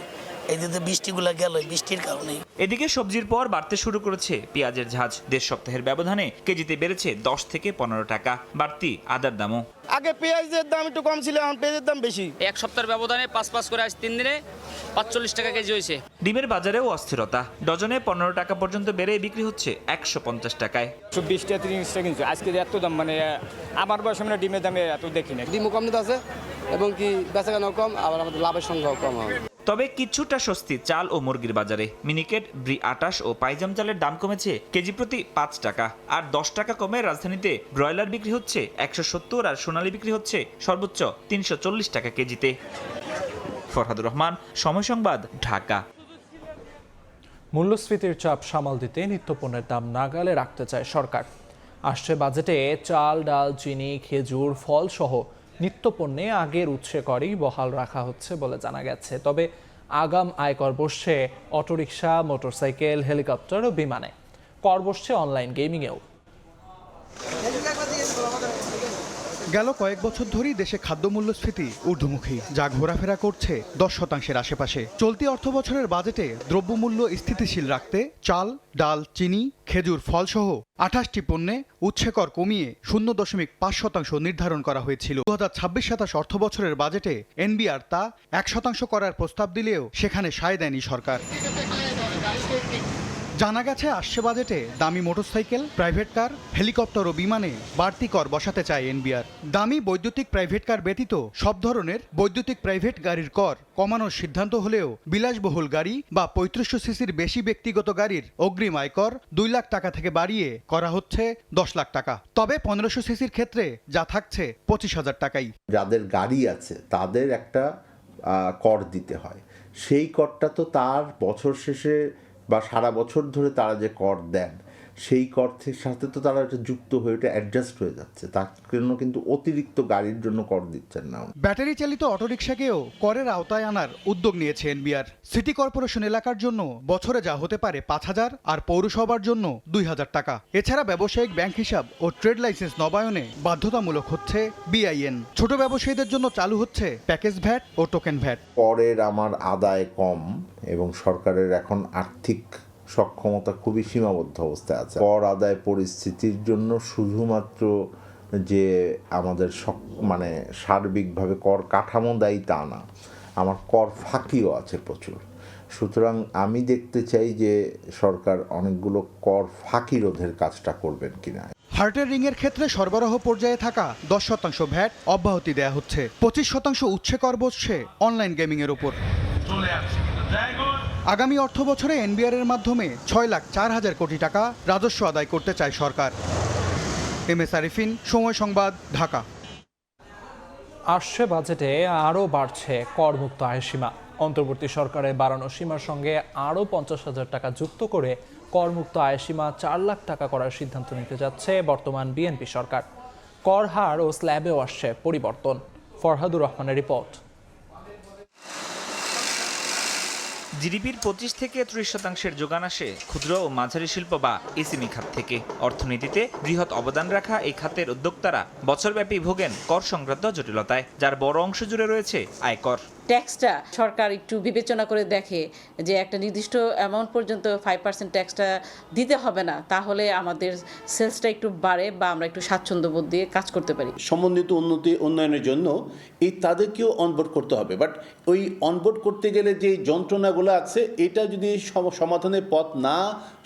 এই যে বৃষ্টিগুলো গেল, বৃষ্টির কারণে। এদিকে সবজির পর বাড়তে শুরু করেছে পেঁয়াজের ঝাঁজ। 1.5 সপ্তাহের ব্যবধানে কেজিতে বেড়েছে 10 থেকে 15 টাকা। বাড়তি আদার দামও। আগে পেঁয়াজের দাম একটু কম ছিল, এখন পেঁয়াজের দাম বেশি। এক সপ্তাহের ব্যবধানে 5 করে আজ 3 দিনে 45 টাকা কেজি হয়েছে। ডিমের বাজারেও অস্থিরতা। ডজনে 15 টাকা পর্যন্ত বেড়ে বিক্রি হচ্ছে 150 টাকায়। 20 টাকা 30 টাকা কিনছে আজকে। এত দাম মানে আমার বয়সে মানে ডিমের দামে এত দেখি না। ডিমও কম নিতে আছে এবং কি বেচাকেনাও কম, আবার আমাদের লাভের সংখ্যাও কম হবে। তবে কিছুটা স্বস্তি চাল ও মুরগির বাজারে। মিনিকেট, ব্রি আটাশ ও পাইজাম চালের দাম কমেছে কেজি প্রতি 5 টাকা, আর 10 টাকা কমে রাজধানীতে ব্রয়লার বিক্রি হচ্ছে 170 আর সোনালী বিক্রি হচ্ছে সর্বোচ্চ 340 টাকা কেজিতে। ফরহাদুর রহমান, সময় সংবাদ, ঢাকা। মূল্যস্ফীতির চাপ সামাল দিতে নিত্যপণ্যের দাম নাগালে রাখতে চায় সরকার। আসছে বাজেটে চাল, ডাল, চিনি, খেজুর, ফল সহ নিত্যপণ্যে আগের উৎসে করই বহাল রাখা হচ্ছে বলে জানা গেছে। তবে আগাম আয়কর বসছে অটোরিকশা, মোটরসাইকেল, হেলিকপ্টার ও বিমানে। কর বসছে অনলাইন গেমিংয়েও। গেল কয়েক বছর ধরেই দেশে খাদ্য মূল্যস্ফীতি ঊর্ধ্বমুখী, যা ঘোরাফেরা করছে 10% আশেপাশে। চলতি অর্থবছরের বাজেটে দ্রব্যমূল্য স্থিতিশীল রাখতে চাল, ডাল, চিনি, খেজুর, ফল সহ 28টি পণ্যে উৎসে কর কমিয়ে 0.5% নির্ধারণ করা হয়েছিল। 2026-27 অর্থবছরের বাজেটে এনবিআর তা 1% করার প্রস্তাব দিলেও সেখানে সায় দেয়নি সরকার। জানা গেছে আসছে বাজেটে দামি মোটরসাইকেল, প্রাইভেট কার, হেলিকপ্টার ও বিমানে বাড়তি কর বসাতে চায় এনবিআর। দামি বৈদ্যুতিক প্রাইভেট কার ব্যতীত সব ধরনের বৈদ্যুতিক প্রাইভেট গাড়ির কর কমানোর সিদ্ধান্ত হলেও বিলাসবহুল গাড়ি বা 3500 সিসির বেশি ব্যক্তিগত গাড়ির অগ্রিম আয়কর 2 লাখ টাকা থেকে বাড়িয়ে করা হচ্ছে 10 লাখ টাকা। তবে 1500 সিসির ক্ষেত্রে যা থাকছে 25,000 টাকাই। যাদের গাড়ি আছে তাদের একটা কর দিতে হয়, সেই করটা তো তার বছর শেষে বা সারা বছর ধরে তারা যে কর দেন সেই করের সাথে তো তারা এটা যুক্ত হয়ে এটা অ্যাডজাস্ট হয়ে যাচ্ছে, তার জন্য কিন্তু অতিরিক্ত গাড়ির জন্য কর দিচ্ছেন না। ব্যাটারি চালিত অটোরিকশাকেও করের আওতায় আনার উদ্যোগ নিয়েছে এনবিআর। সিটি কর্পোরেশন এলাকার জন্য বছরে যা হতে পারে 5,000 আর পৌরসভার জন্য 2,000 টাকা। এছাড়া ব্যবসায়িক ব্যাংক হিসাব ও ট্রেড লাইসেন্স নবায়নে বাধ্যতামূলক হচ্ছে বিআইএন। ছোট ব্যবসায়ীদের জন্য চালু হচ্ছে প্যাকেজ ভ্যাট ও টোকেন ভ্যাট। করের আমার আদায় কম এবং সরকারের এখন আর্থিক সক্ষমতা খুবই সীমাবদ্ধ অবস্থায় আছে। কর আদায় পরিস্থিতির জন্য শুধুমাত্র যে আমাদের মানে সার্বিকভাবে কর কাঠামো দায়ী তা না, আমার কর ফাঁকিও আছে প্রচুর। সুতরাং আমি দেখতে চাই যে সরকার অনেকগুলো কর ফাঁকি রোধের কাজটা করবেন কিনা। হার্টের রিংয়ের ক্ষেত্রে সরবরাহ পর্যায়ে থাকা 10% ভ্যাট অব্যাহতি দেয়া হচ্ছে। 25% উৎসে কর বসছে অনলাইন গেমিংয়ের উপর। আগামী অর্থ বছরে এনবিআর এর মাধ্যমে 6,04,000 কোটি টাকা রাজস্ব আদায় করতে চায় সরকার। এমএস আরিফিন, সময় সংবাদ, ঢাকা। আসছে বাজেটে আরও বাড়ছে করমুক্ত আয়ের সীমা। অন্তর্বর্তী সরকারের বাড়ানো সীমার সঙ্গে আরও 50,000 টাকা যুক্ত করে করমুক্ত আয়ের সীমা 4 লাখ টাকা করার সিদ্ধান্ত নিতে যাচ্ছে বর্তমান বিএনপি সরকার। কর হার ও স্ল্যাবেও আসছে পরিবর্তন। ফরহাদুর রহমানের রিপোর্ট। জিডিপির 25 থেকে 30% যোগান আসে ক্ষুদ্র ও মাঝারি শিল্প বা এসএমই খাত থেকে। অর্থনীতিতে বৃহৎ অবদান রাখা এই খাতের উদ্যোক্তারা বছরব্যাপী ভোগেন কর সংক্রান্ত জটিলতায়, যার বড় অংশ জুড়ে রয়েছে আয়কর। ট্যাক্সটা সরকার একটু বিবেচনা করে দেখে যে একটা নির্দিষ্ট অ্যামাউন্ট পর্যন্ত 5% ট্যাক্সটা দিতে হবে না, তাহলে আমাদের সেলসটা একটু বাড়ে বা আমরা একটু স্বাচ্ছন্দ্য বোধ দিয়ে কাজ করতে পারি। সমন্বিত উন্নয়নের জন্য এই তাদেরকেও অনবোর্ড করতে হবে, বাট ওই অনবোর্ড করতে গেলে যে যন্ত্রণাগুলো আছে এটা যদি সমাধানের পথ না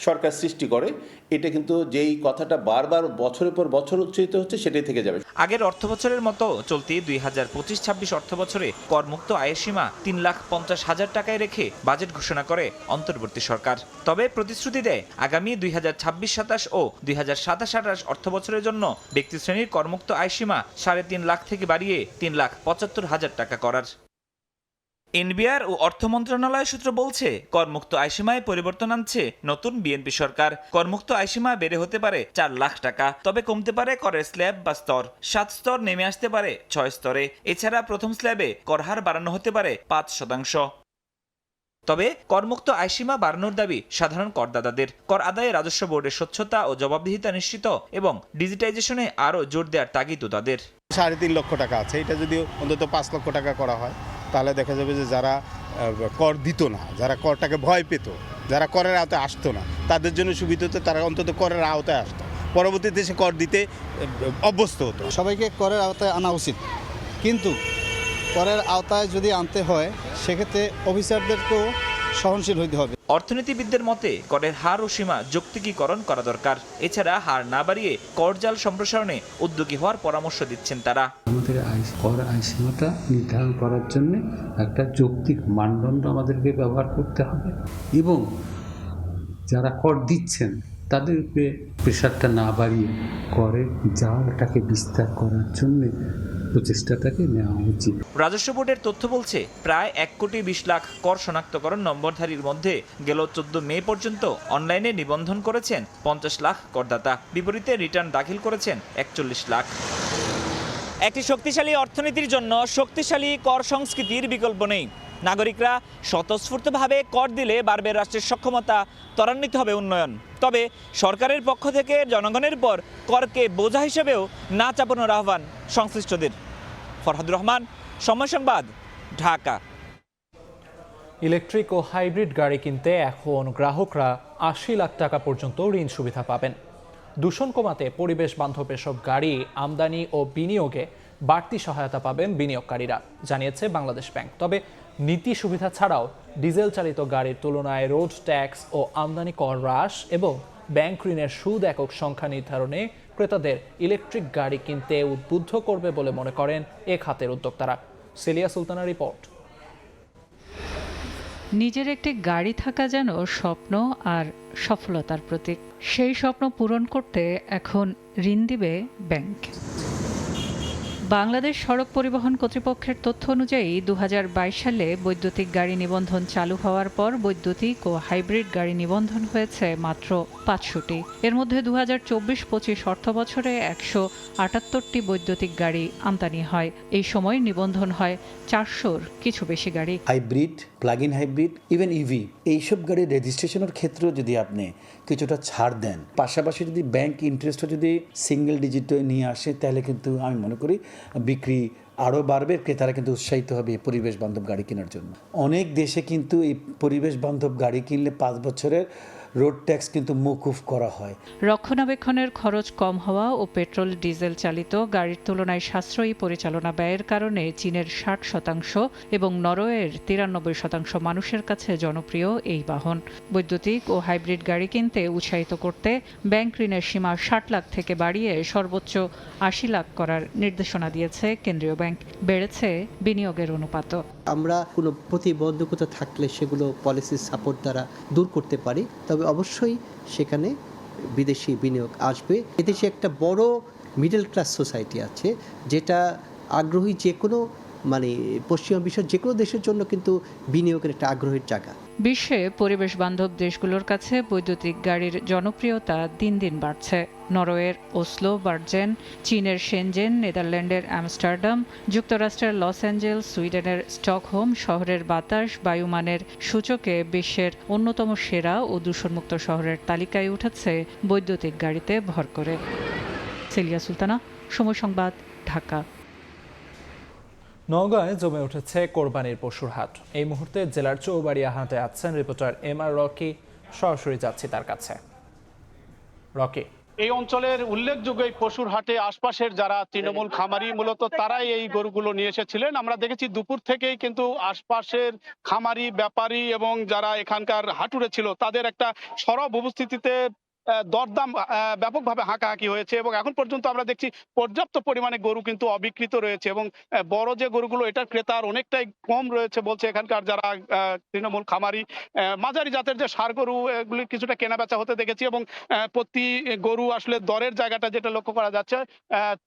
সরকার সৃষ্টি করে, এটা কিন্তু যেই কথাটা বারবার বছরের পর বছর উচ্চারিত হচ্ছে সেটাই থেকে যাবে। আগের অর্থবছরের মতো চলতি 2025-26 অর্থবছরে করমুক্ত আয়ের সীমা 3,50,000 টাকায় রেখে বাজেট ঘোষণা করে অন্তর্বর্তী সরকার। তবে প্রতিশ্রুতি দেয় আগামী 2026-27 ও 2027-28 অর্থবছরের জন্য ব্যক্তি শ্রেণীর করমুক্ত আয় সীমা 3.5 লাখ থেকে বাড়িয়ে 3,75,000 টাকা করার। এনবিআর ও অর্থ মন্ত্রণালয় সূত্র বলছে, করমুক্ত আয়সীমায় পরিবর্তন আনছে নতুন বিএনপি সরকার। করমুক্ত আয়সীমা বেড়ে হতে পারে 4 লাখ টাকা, তবে কমতে পারে করের স্ল্যাব বা স্তর। 7 স্তর নেমে আসতে পারে 6 স্তরে। এছাড়া প্রথম স্ল্যাবে কর হার বাড়ানো হতে পারে 5%। তবে করমুক্ত আয়সীমা বাড়ানোর দাবি সাধারণ করদাতাদের। কর আদায়ে রাজস্ব বোর্ডের স্বচ্ছতা ও জবাবদিহিতা নিশ্চিত এবং ডিজিটাইজেশনে আরও জোর দেওয়ার তাগিদও তাদের। 3.5 লক্ষ টাকা আছে, এটা যদি অন্তত 5 লক্ষ টাকা করা হয় তাহলে দেখা যাবে যে যারা কর দিত না, যারা করটাকে ভয় পেত, যারা করের আওতায় আসতো না, তাদের জন্য সুবিধা হতো, তারা অন্তত করের আওতায় আসতো, পরবর্তীতে সে কর দিতে অভ্যস্ত হতো। সবাইকে করের আওতায় আনা উচিত, কিন্তু করের আওতায় যদি আনতে হয় সেক্ষেত্রে অফিসারদেরকেও সহনশীল হইতে হবে। অর্থনীতিবিদদের মতে করের হার ও সীমা যৌক্তিকীকরণ করা দরকার। এছাড়া হার না বাড়িয়ে করজাল সম্প্রসারণে উদ্যোগী হওয়ার পরামর্শ দিচ্ছেন তারা। আমাদের কর আইনসীমাটা নির্ধারণ করার জন্য একটা যৌক্তিক মানদণ্ড আমাদেরকে ব্যবহার করতে হবে এবং যারা কর দিচ্ছেন তাদেরকে প্রেশারটা না বাড়িয়ে করের জালটাকে বিস্তার করার জন্য প্রচেষ্টাটাকে নেওয়া উচিত। রাজস্ব বোর্ডের তথ্য বলছে প্রায় 1,20,00,000 কর শনাক্তকরণ নম্বরধারীর মধ্যে গেল 14 মে পর্যন্ত অনলাইনে নিবন্ধন করেছেন 50 লাখ করদাতা। বিপরীতে রিটার্ন দাখিল করেছেন 41 লাখ। একটি শক্তিশালী অর্থনীতির জন্য শক্তিশালী কর সংস্কৃতির বিকল্প নেই। নাগরিকরা স্বতঃস্ফূর্তভাবে কর দিলে বাড়বে রাষ্ট্রের সক্ষমতা, ত্বরান্বিত হবে উন্নয়ন। তবে সরকারের পক্ষ থেকে জনগণের পর করকে বোঝা হিসেবেও না চাপানোর আহ্বান সংশ্লিষ্টদের। ফরহাদুর রহমান, সময় সংবাদ, ঢাকা। ইলেকট্রিক ও হাইব্রিড গাড়ি কিনতে এখন গ্রাহকরা 80 লাখ টাকা পর্যন্ত ঋণ সুবিধা পাবেন। দূষণ কমাতে পরিবেশ বান্ধব এসব গাড়ি আমদানি ও বিনিয়োগে বাড়তি সহায়তা পাবেন বিনিয়োগকারীরা, জানিয়েছে বাংলাদেশ ব্যাংক। তবে নীতি সুবিধা ছাড়াও ডিজেল চালিত গাড়ির তুলনায় রোড ট্যাক্স ও আমদানি কর হ্রাস এবং ব্যাংক ঋণের সুদ একক সংখ্যা নির্ধারণে ক্রেতাদের ইলেকট্রিক গাড়ি কিনতে উদ্বুদ্ধ করবে বলে মনে করেন এ খাতের উদ্যোক্তারা। সেলিয়া সুলতানা রিপোর্ট। নিজের একটি গাড়ি থাকা যেন স্বপ্ন আর সফলতার প্রতীক। সেই স্বপ্ন পূরণ করতে এখন ঋণ দিবে ব্যাংক। বাংলাদেশ সড়ক পরিবহন কর্তৃপক্ষের তথ্য অনুযায়ী 2022 সালে বৈদ্যুতিক গাড়ি নিবন্ধন চালু হওয়ার পর বৈদ্যুতিক ও হাইব্রিড গাড়ি নিবন্ধন হয়েছে মাত্র 500টি। এর মধ্যে 2024-25 অর্থবছরে 178টি বৈদ্যুতিক গাড়ি আমদানি হয়। এই সময় নিবন্ধন হয় 400-র কিছু বেশি গাড়ি। Hybrid, plug in hybrid, even EV, এইসব গাড়ির রেজিস্ট্রেশনের ক্ষেত্রেও যদি আপনি কিছুটা ছাড় দেন, পাশাপাশি যদি ব্যাংক ইন্টারেস্টও যদি সিঙ্গেল ডিজিটে নিয়ে আসে, তাহলে কিন্তু আমি মনে করি বিক্রি আরও বাড়বে, ক্রেতারা কিন্তু উৎসাহিত হবে পরিবেশ বান্ধব গাড়ি কেনার জন্য। অনেক দেশে কিন্তু এই পরিবেশ বান্ধব গাড়ি কিনলে 5 বছরের রোড ট্যাক্স কিন্তু মওকুফ করা হয়। রক্ষণাবেক্ষণের খরচ কম হওয়া ও পেট্রোল ডিজেল চালিত গাড়ির তুলনায় সাশ্রয়ী পরিচালনা ব্যয়ের কারণে চীনের 60% এবং নরওয়ের 93% মানুষের কাছে জনপ্রিয় এই বাহন। বৈদ্যুতিক ও হাইব্রিড গাড়ি কিনতে উৎসাহিত করতে ব্যাংক ঋণের সীমা 60 লাখ থেকে বাড়িয়ে সর্বোচ্চ 80 লাখ করার নির্দেশনা দিয়েছে কেন্দ্রীয় ব্যাংক। বেড়েছে বিনিয়োগের অনুপাতও। আমরা কোনো প্রতিবন্ধকতা থাকলে সেগুলো পলিসি সাপোর্ট দ্বারা দূর করতে পারি, তবে অবশ্যই সেখানে বিদেশি বিনিয়োগ আসবে। এদেশে একটা বড় মিডল ক্লাস সোসাইটি আছে, যেটা আগ্রহী যে কোনো পশ্চিমা বিশ্বের যে কোনো দেশের জন্য কিন্তু বিনিয়োগের একটা আগ্রহের জায়গা। বিশ্বে পরিবেশ বান্ধব দেশগুলোর কাছে বৈদ্যুতিক গাড়ির জনপ্রিয়তা দিন দিন বাড়ছে। নরওয়ের ওসলো, বার্জেন, চীনের শেনজেন, নেদারল্যান্ডের আমস্টারডাম, যুক্তরাষ্ট্রের লস অ্যাঞ্জেলস, সুইডেনের স্টকহোম শহরের বাতাস বায়ুমানের সূচকে বিশ্বের অন্যতম সেরা ও দূষণমুক্ত শহরের তালিকায় উঠেছে বৈদ্যুতিক গাড়িতে ভর করে। সেলিয়া সুলতানা, সময় সংবাদ, ঢাকা। নওগাঁয় জমে উঠেছে কোরবানির পশুর হাট। এই মুহূর্তে জেলার চৌবাড়িয়া হাটে আছেন রিপোর্টার MR রকি। সরাসরি যাচ্ছি তার কাছে। রকি, এই অঞ্চলের উল্লেখযোগ্য এই পশুর হাটে আশপাশের যারা তৃণমূল খামারি মূলত তারাই এই গরুগুলো নিয়ে এসেছিলেন। আমরা দেখেছি দুপুর থেকেই কিন্তু আশপাশের খামারি, ব্যাপারী এবং যারা এখানকার হাটুরে ছিল তাদের একটা সরব উপস্থিতিতে দরদাম ব্যাপকভাবে হাঁকাহাঁকি হয়েছে এবং এখন পর্যন্ত আমরা দেখছি পর্যাপ্ত পরিমাণে গরু কিন্তু অবিকৃত রয়েছে এবং বড় যে গরুগুলো এটার ক্রেতার অনেকটাই কম রয়েছে বলছে এখানকার যারা তৃণমূল খামারি। মাঝারি জাতের যে ষাঁড় গরু এগুলি কিছুটা কেনাবেচা হতে দেখেছি এবং প্রতি গরু আসলে দরের জায়গাটা যেটা লক্ষ্য করা যাচ্ছে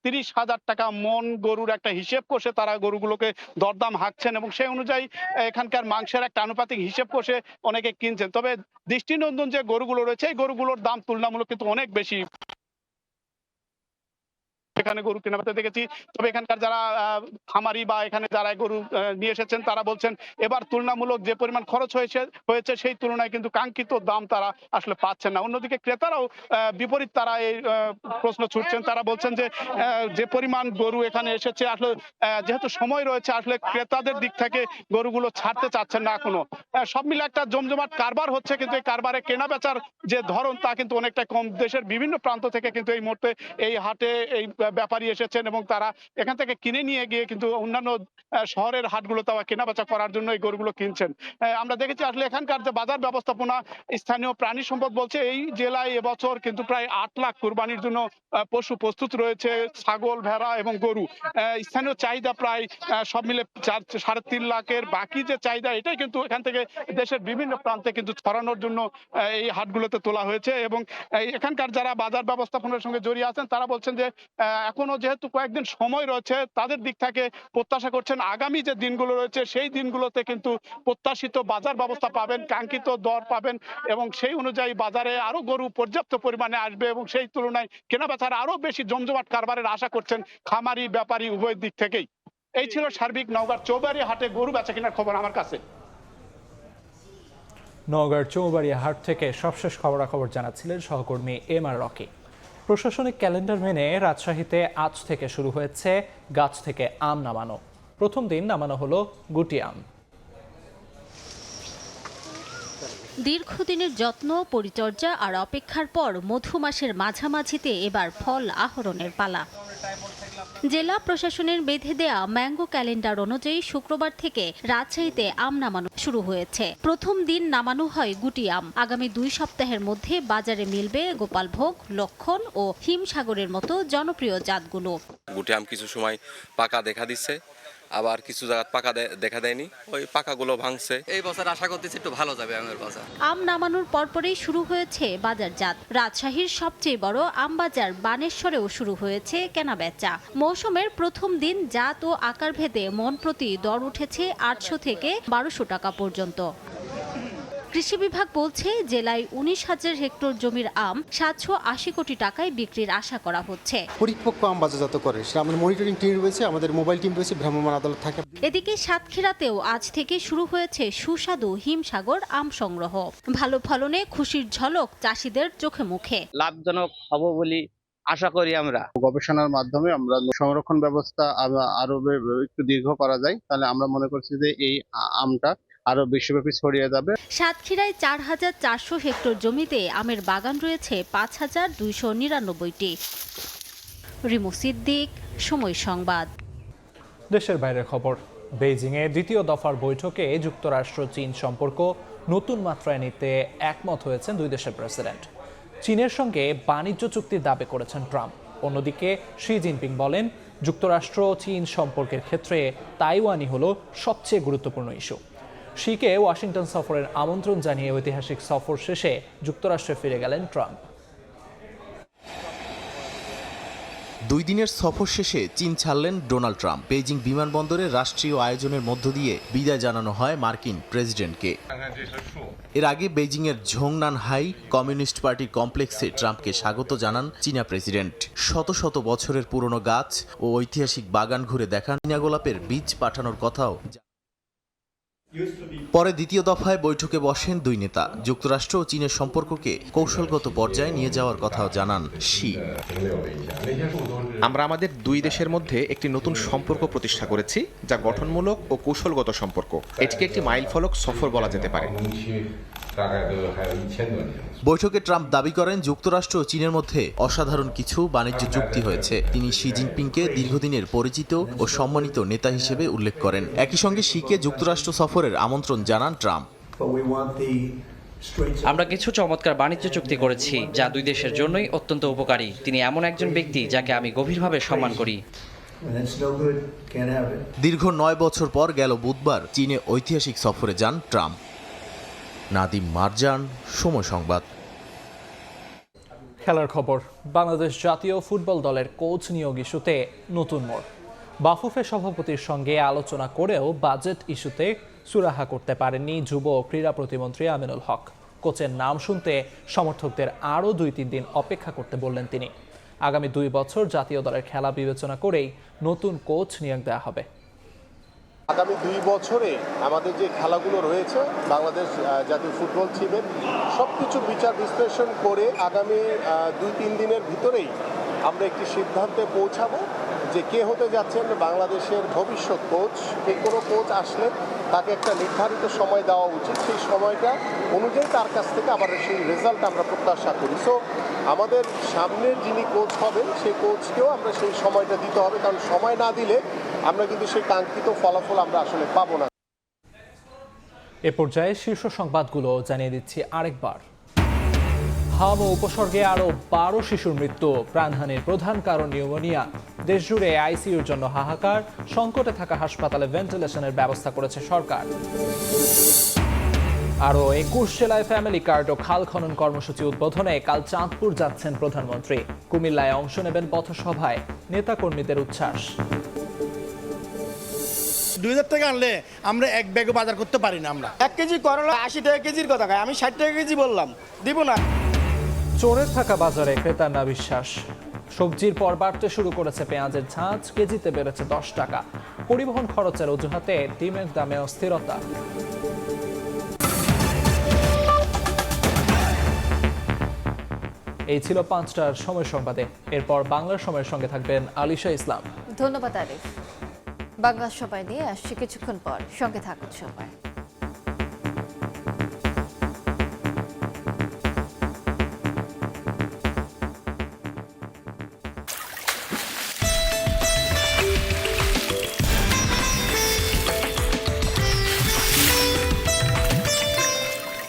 30,000 টাকা মন গরুর একটা হিসেব কষে তারা গরুগুলোকে দরদাম হাঁকছেন এবং সেই অনুযায়ী এখানকার মাংসের একটা আনুপাতিক হিসেব কষে অনেকে কিনছেন। তবে দৃষ্টিনন্দন যে গরুগুলো রয়েছে এই গরুগুলোর দাম তুলনামূলক কিন্তু অনেক বেশি এখানে গরু কেনাবেচা দেখেছি। তবে এখানকার যারা খামারি বা এখানে যারা গরু নিয়ে এসেছেন তারা বলছেন এবার তুলনামূলক যে পরিমাণ খরচ হয়েছে সেই তুলনায় কিন্তু কাঙ্ক্ষিত দাম তারা আসলে পাচ্ছেন না। অন্যদিকে ক্রেতারাও বিপরীত তারা এই প্রশ্ন ছুটছেন। তারা বলছেন যে যে পরিমাণ গরু এখানে এসেছে আসলে যেহেতু সময় রয়েছে আসলে ক্রেতাদের দিক থেকে গরুগুলো ছাড়তে চাচ্ছেন না এখনো। সব মিলে একটা জমজমাট কারবার হচ্ছে, কিন্তু এই কারবারে কেনাবেচার যে ধরন তা কিন্তু অনেকটা কম। দেশের বিভিন্ন প্রান্ত থেকে কিন্তু এই মুহূর্তে এই হাটে এই ব্যাপারী এসেছেন এবং তারা এখান থেকে কিনে নিয়ে গিয়ে কিন্তু অন্যান্য শহরের হাটগুলোতে আবার কেনাবেচা করার জন্য এই গরুগুলো কিনছেন। আমরা দেখেছি আসলে এখানকার যে বাজার ব্যবস্থাপনা, স্থানীয় প্রাণী সম্পদ বলছে এই জেলায় এবছর কিন্তু প্রায় 8 লাখ কুরবানির জন্য পশু প্রস্তুত রয়েছে, ছাগল, ভেড়া এবং গরু। স্থানীয় চাহিদা প্রায় সব মিলে 3.5 লাখের, বাকি যে চাহিদা এটাই কিন্তু এখান থেকে দেশের বিভিন্ন প্রান্তে কিন্তু ছড়ানোর জন্য এই হাটগুলোতে তোলা হয়েছে। এবং এখানকার যারা বাজার ব্যবস্থাপনার সঙ্গে জড়িয়ে আছেন তারা বলছেন যে এখনো যেহেতু কয়েকদিন সময় রয়েছে, তাদের দিক থেকে প্রত্যাশা করছেন আগামী যে দিনগুলো রয়েছে সেই দিনগুলোতে কিন্তু প্রত্যাশিত বাজার ব্যবস্থা পাবেন, কাঙ্ক্ষিত দর পাবেন এবং সেই অনুযায়ী বাজারে আরো গরু পর্যাপ্ত পরিমাণে আসবে এবং সেই তুলনায় কেনাবেচার আরো বেশি জমজমাট কারবারের আশা করছেন খামারি ব্যাপারী উভয় দিক থেকেই। এই ছিল সার্বিক নওগাঁর চৌবাড়িয়া হাটে গরু বেচা কেনার খবর আমার কাছে। নওগাঁর চৌবাড়িয়া হাট থেকে সবশেষ খবরাখবর জানাচ্ছিলেন সহকর্মী MR রকি। প্রশাসনিক ক্যালেন্ডার মেনে রাজশাহীতে আজ থেকে শুরু হয়েছে গাছ থেকে আম নামানো। প্রথম দিন নামানো হলো গুটি আম। দীর্ঘদিনের যত্ন, পরিচর্যা আর অপেক্ষার পর মধু মাসের মাঝামাঝিতে এবার ফল আহরণের পালা। জেলা প্রশাসনের বেঁধে দেয়া ম্যাঙ্গো ক্যালেন্ডার অনুযায়ী শুক্রবার থেকে রাজশাহীতে আম নামানো শুরু হয়েছে। প্রথম দিন নামানো হয় গুটি আম। আগামী 2 সপ্তাহের মধ্যে বাজারে মিলবে গোপালভোগ, লক্ষণ ও হিমসাগরের মতো জনপ্রিয় জাতগুলো। গুটি আম কিছু সময় পাকা দেখা দিচ্ছে, আবার কিছু জায়গা পাকা দেখা দেয়নি, ওই পাকাগুলো ভাঙছে। এই বছর আশা করতেছি একটু ভালো যাবে আমের বাজার। আম নামানোর পরপরই শুরু হয়েছে বাজারজাত। রাজশাহীর সবচেয়ে বড় আম বাজার বানেশ্বরেও শুরু হয়েছে কেনাবেচা। মৌসুমের প্রথম দিন জাত ও আকার ভেদে মন প্রতি দর উঠেছে 800 থেকে 1200 টাকা পর্যন্ত। কৃষি বিভাগ বলছে জেলায় 19,000 হেক্টর জমির আম 780 কোটি টাকায় বিক্রির আশা করা হচ্ছে। পরিপক্ক আম বাজারজাত করে সেটা আমাদের মনিটরিং টিম রয়েছে, আমাদের মোবাইল টিম রয়েছে, ভ্রাম্যমাণ আদালত থাকে। এদিকে সাতক্ষীরাতেও আজ থেকে শুরু হয়েছে সুস্বাদু হিমসাগর আম সংগ্রহ। ভালো ফলনে খুশির ঝলক চাষিদের চোখে মুখে। লাভজনক হব বলি আশা করি আমরা। গবেষণার মাধ্যমে আমরা সংরক্ষণ ব্যবস্থা আরো একটু দীর্ঘ করা যায়, তাহলে আমরা মনে করছি যে এই আমটা আরো বিশ্বব্যাপী ছড়িয়ে যাবে। সাতক্ষীরায় 4,400 হেক্টর জমিতে আমের বাগান রয়েছে 5,299টি। রিমু সিদ্দিক, সময় সংবাদ। দেশের বাইরের খবর। বেইজিংয়ে দ্বিতীয় দফার বৈঠকে যুক্তরাষ্ট্র চীন সম্পর্ক নতুন মাত্রায় নিতে একমত হয়েছেন দুই দেশের প্রেসিডেন্ট। চীনের সঙ্গে বাণিজ্য চুক্তির দাবি করেছেন ট্রাম্প। অন্যদিকে শি জিনপিং বলেন যুক্তরাষ্ট্র চীন সম্পর্কের ক্ষেত্রে তাইওয়ানই হলো সবচেয়ে গুরুত্বপূর্ণ ইস্যু। শিকে ওয়াশিংটন সফরের আমন্ত্রণ জানিয়ে ঐতিহাসিক সফর শেষে যুক্তরাষ্ট্রে ফিরে গেলেন ট্রাম্প। 2 দিনের সফর শেষে চীন ছাড়লেন ডোনাল্ড ট্রাম্প। বেইজিং বিমানবন্দরে রাষ্ট্রীয় আয়োজনের মধ্য দিয়ে বিদায় জানানো হয় মার্কিন প্রেসিডেন্টকে। এর আগে বেইজিংয়ের ঝোংনান হাই কমিউনিস্ট পার্টি কমপ্লেক্সে ট্রাম্পকে স্বাগত জানান চীনা প্রেসিডেন্ট। শত শত বছরের পুরনো গাছ ও ঐতিহাসিক বাগান ঘুরে দেখান, চীনা গোলাপের বীজ পাঠানোর কথাও। পরে দ্বিতীয় দফায় বৈঠকে বসেন দুই নেতা। যুক্তরাষ্ট্র ও চীনের সম্পর্ককে কৌশলগত পর্যায়ে নিয়ে যাওয়ার কথাও জানান শি। আমরা আমাদের দুই দেশের মধ্যে একটি নতুন সম্পর্ক প্রতিষ্ঠা করেছি, যা গঠনমূলক ও কৌশলগত সম্পর্ক। এটিকে একটি মাইলফলক সফর বলা যেতে পারে। বৈঠকে ট্রাম্প দাবি করেন যুক্তরাষ্ট্র ও চীনের মধ্যে অসাধারণ কিছু বাণিজ্য চুক্তি হয়েছে। তিনি শি জিনপিংকে দীর্ঘদিনের পরিচিত ও সম্মানিত নেতা হিসেবে উল্লেখ করেন। একই সঙ্গে শিকে যুক্তরাষ্ট্র সফরের আমন্ত্রণ জানান ট্রাম্প। আমরা কিছু চমৎকার বাণিজ্য চুক্তি করেছি যা দুই দেশের জন্যই অত্যন্ত উপকারী। তিনি এমন একজন ব্যক্তি যাকে আমি গভীরভাবে সম্মান করি। দীর্ঘ 9 বছর পর গেল বুধবার চীনে ঐতিহাসিক সফরে যান ট্রাম্প। নাদিম মারজান, সময় সংবাদ। খেলার খবর। বাংলাদেশ জাতীয় ফুটবল দলের কোচ নিয়োগ ইস্যুতে নতুন মোড়। বাফুফে সভাপতির সঙ্গে আলোচনা করেও বাজেট ইস্যুতে সুরাহা করতে পারেননি যুব ও ক্রীড়া প্রতিমন্ত্রী আমিনুল হক। কোচের নাম শুনতে সমর্থকদের আরও 2-3 দিন অপেক্ষা করতে বললেন তিনি। আগামী 2 বছর জাতীয় দলের খেলা বিবেচনা করেই নতুন কোচ নিয়োগ দেওয়া হবে। আগামী 2 বছরে আমাদের যে খেলাগুলো রয়েছে বাংলাদেশ জাতীয় ফুটবল টিমের সবকিছু বিচার বিশ্লেষণ করে আগামী 2-3 দিনের ভিতরেই আমরা একটি সিদ্ধান্তে পৌঁছাবো যে কে হতে যাচ্ছেন বাংলাদেশের ভবিষ্যৎ কোচ। যে কোনো কোচ আসলে তাকে একটা নির্ধারিত সময় দেওয়া উচিত, সেই সময়টা অনুযায়ী তার কাছ থেকে আবার সেই রেজাল্ট আমরা প্রত্যাশা করি। সো আমাদের সামনের যিনি কোচ হবেন সেই কোচকেও আমরা সেই সময়টা দিতে হবে, কারণ সময় না দিলে আমরা কিন্তু সেই কাঙ্ক্ষিত ফলাফল আমরা আসলে পাবো না। এ পর্যায়ে শীর্ষ সংবাদগুলো জানিয়ে দিচ্ছি আরেকবার। হাম ও উপসর্গে আরও 12 শিশুর মৃত্যু, প্রাণহানির প্রধান কারণ নিউমোনিয়া। দেশজুড়ে আইসিইউর জন্য হাহাকার, সংকটে থাকা হাসপাতালে ভেন্টিলেশনের ব্যবস্থা করেছে সরকার। আরও 21 জেলায় ফ্যামিলি কার্ড ও খাল খনন কর্মসূচি উদ্বোধনে কাল চাঁদপুর যাচ্ছেন প্রধানমন্ত্রী। কুমিল্লায় অংশ নেবেন পথসভায়, নেতাকর্মীদের উচ্ছ্বাস। 2000 টাকা আনলে আমরা এক ব্যাগে বাজার করতে পারি না। আমরা 1 কেজি করলা 80 টাকা কেজির কথা খাই, আমি 60 টাকা কেজি বললাম, দিব না। চোরের থাকা বাজারে ক্রেতার না বিশ্বাস। সবজির পর বাড়তে শুরু করেছে পেঁয়াজের ঝাঁজ, কেজিতে বেড়েছে 10 টাকা। পরিবহন খরচের অজুহাতে ডিমের দামে অস্থিরতা। এই ছিল 5টার সময় সংবাদে। এরপর বাংলার সময়ের সঙ্গে থাকবেন আলিশা ইসলাম। ধন্যবাদ আরিফ। বাংলা সময় নিয়ে আসছি কিছুক্ষণ পর, সঙ্গে থাকুন সবাই।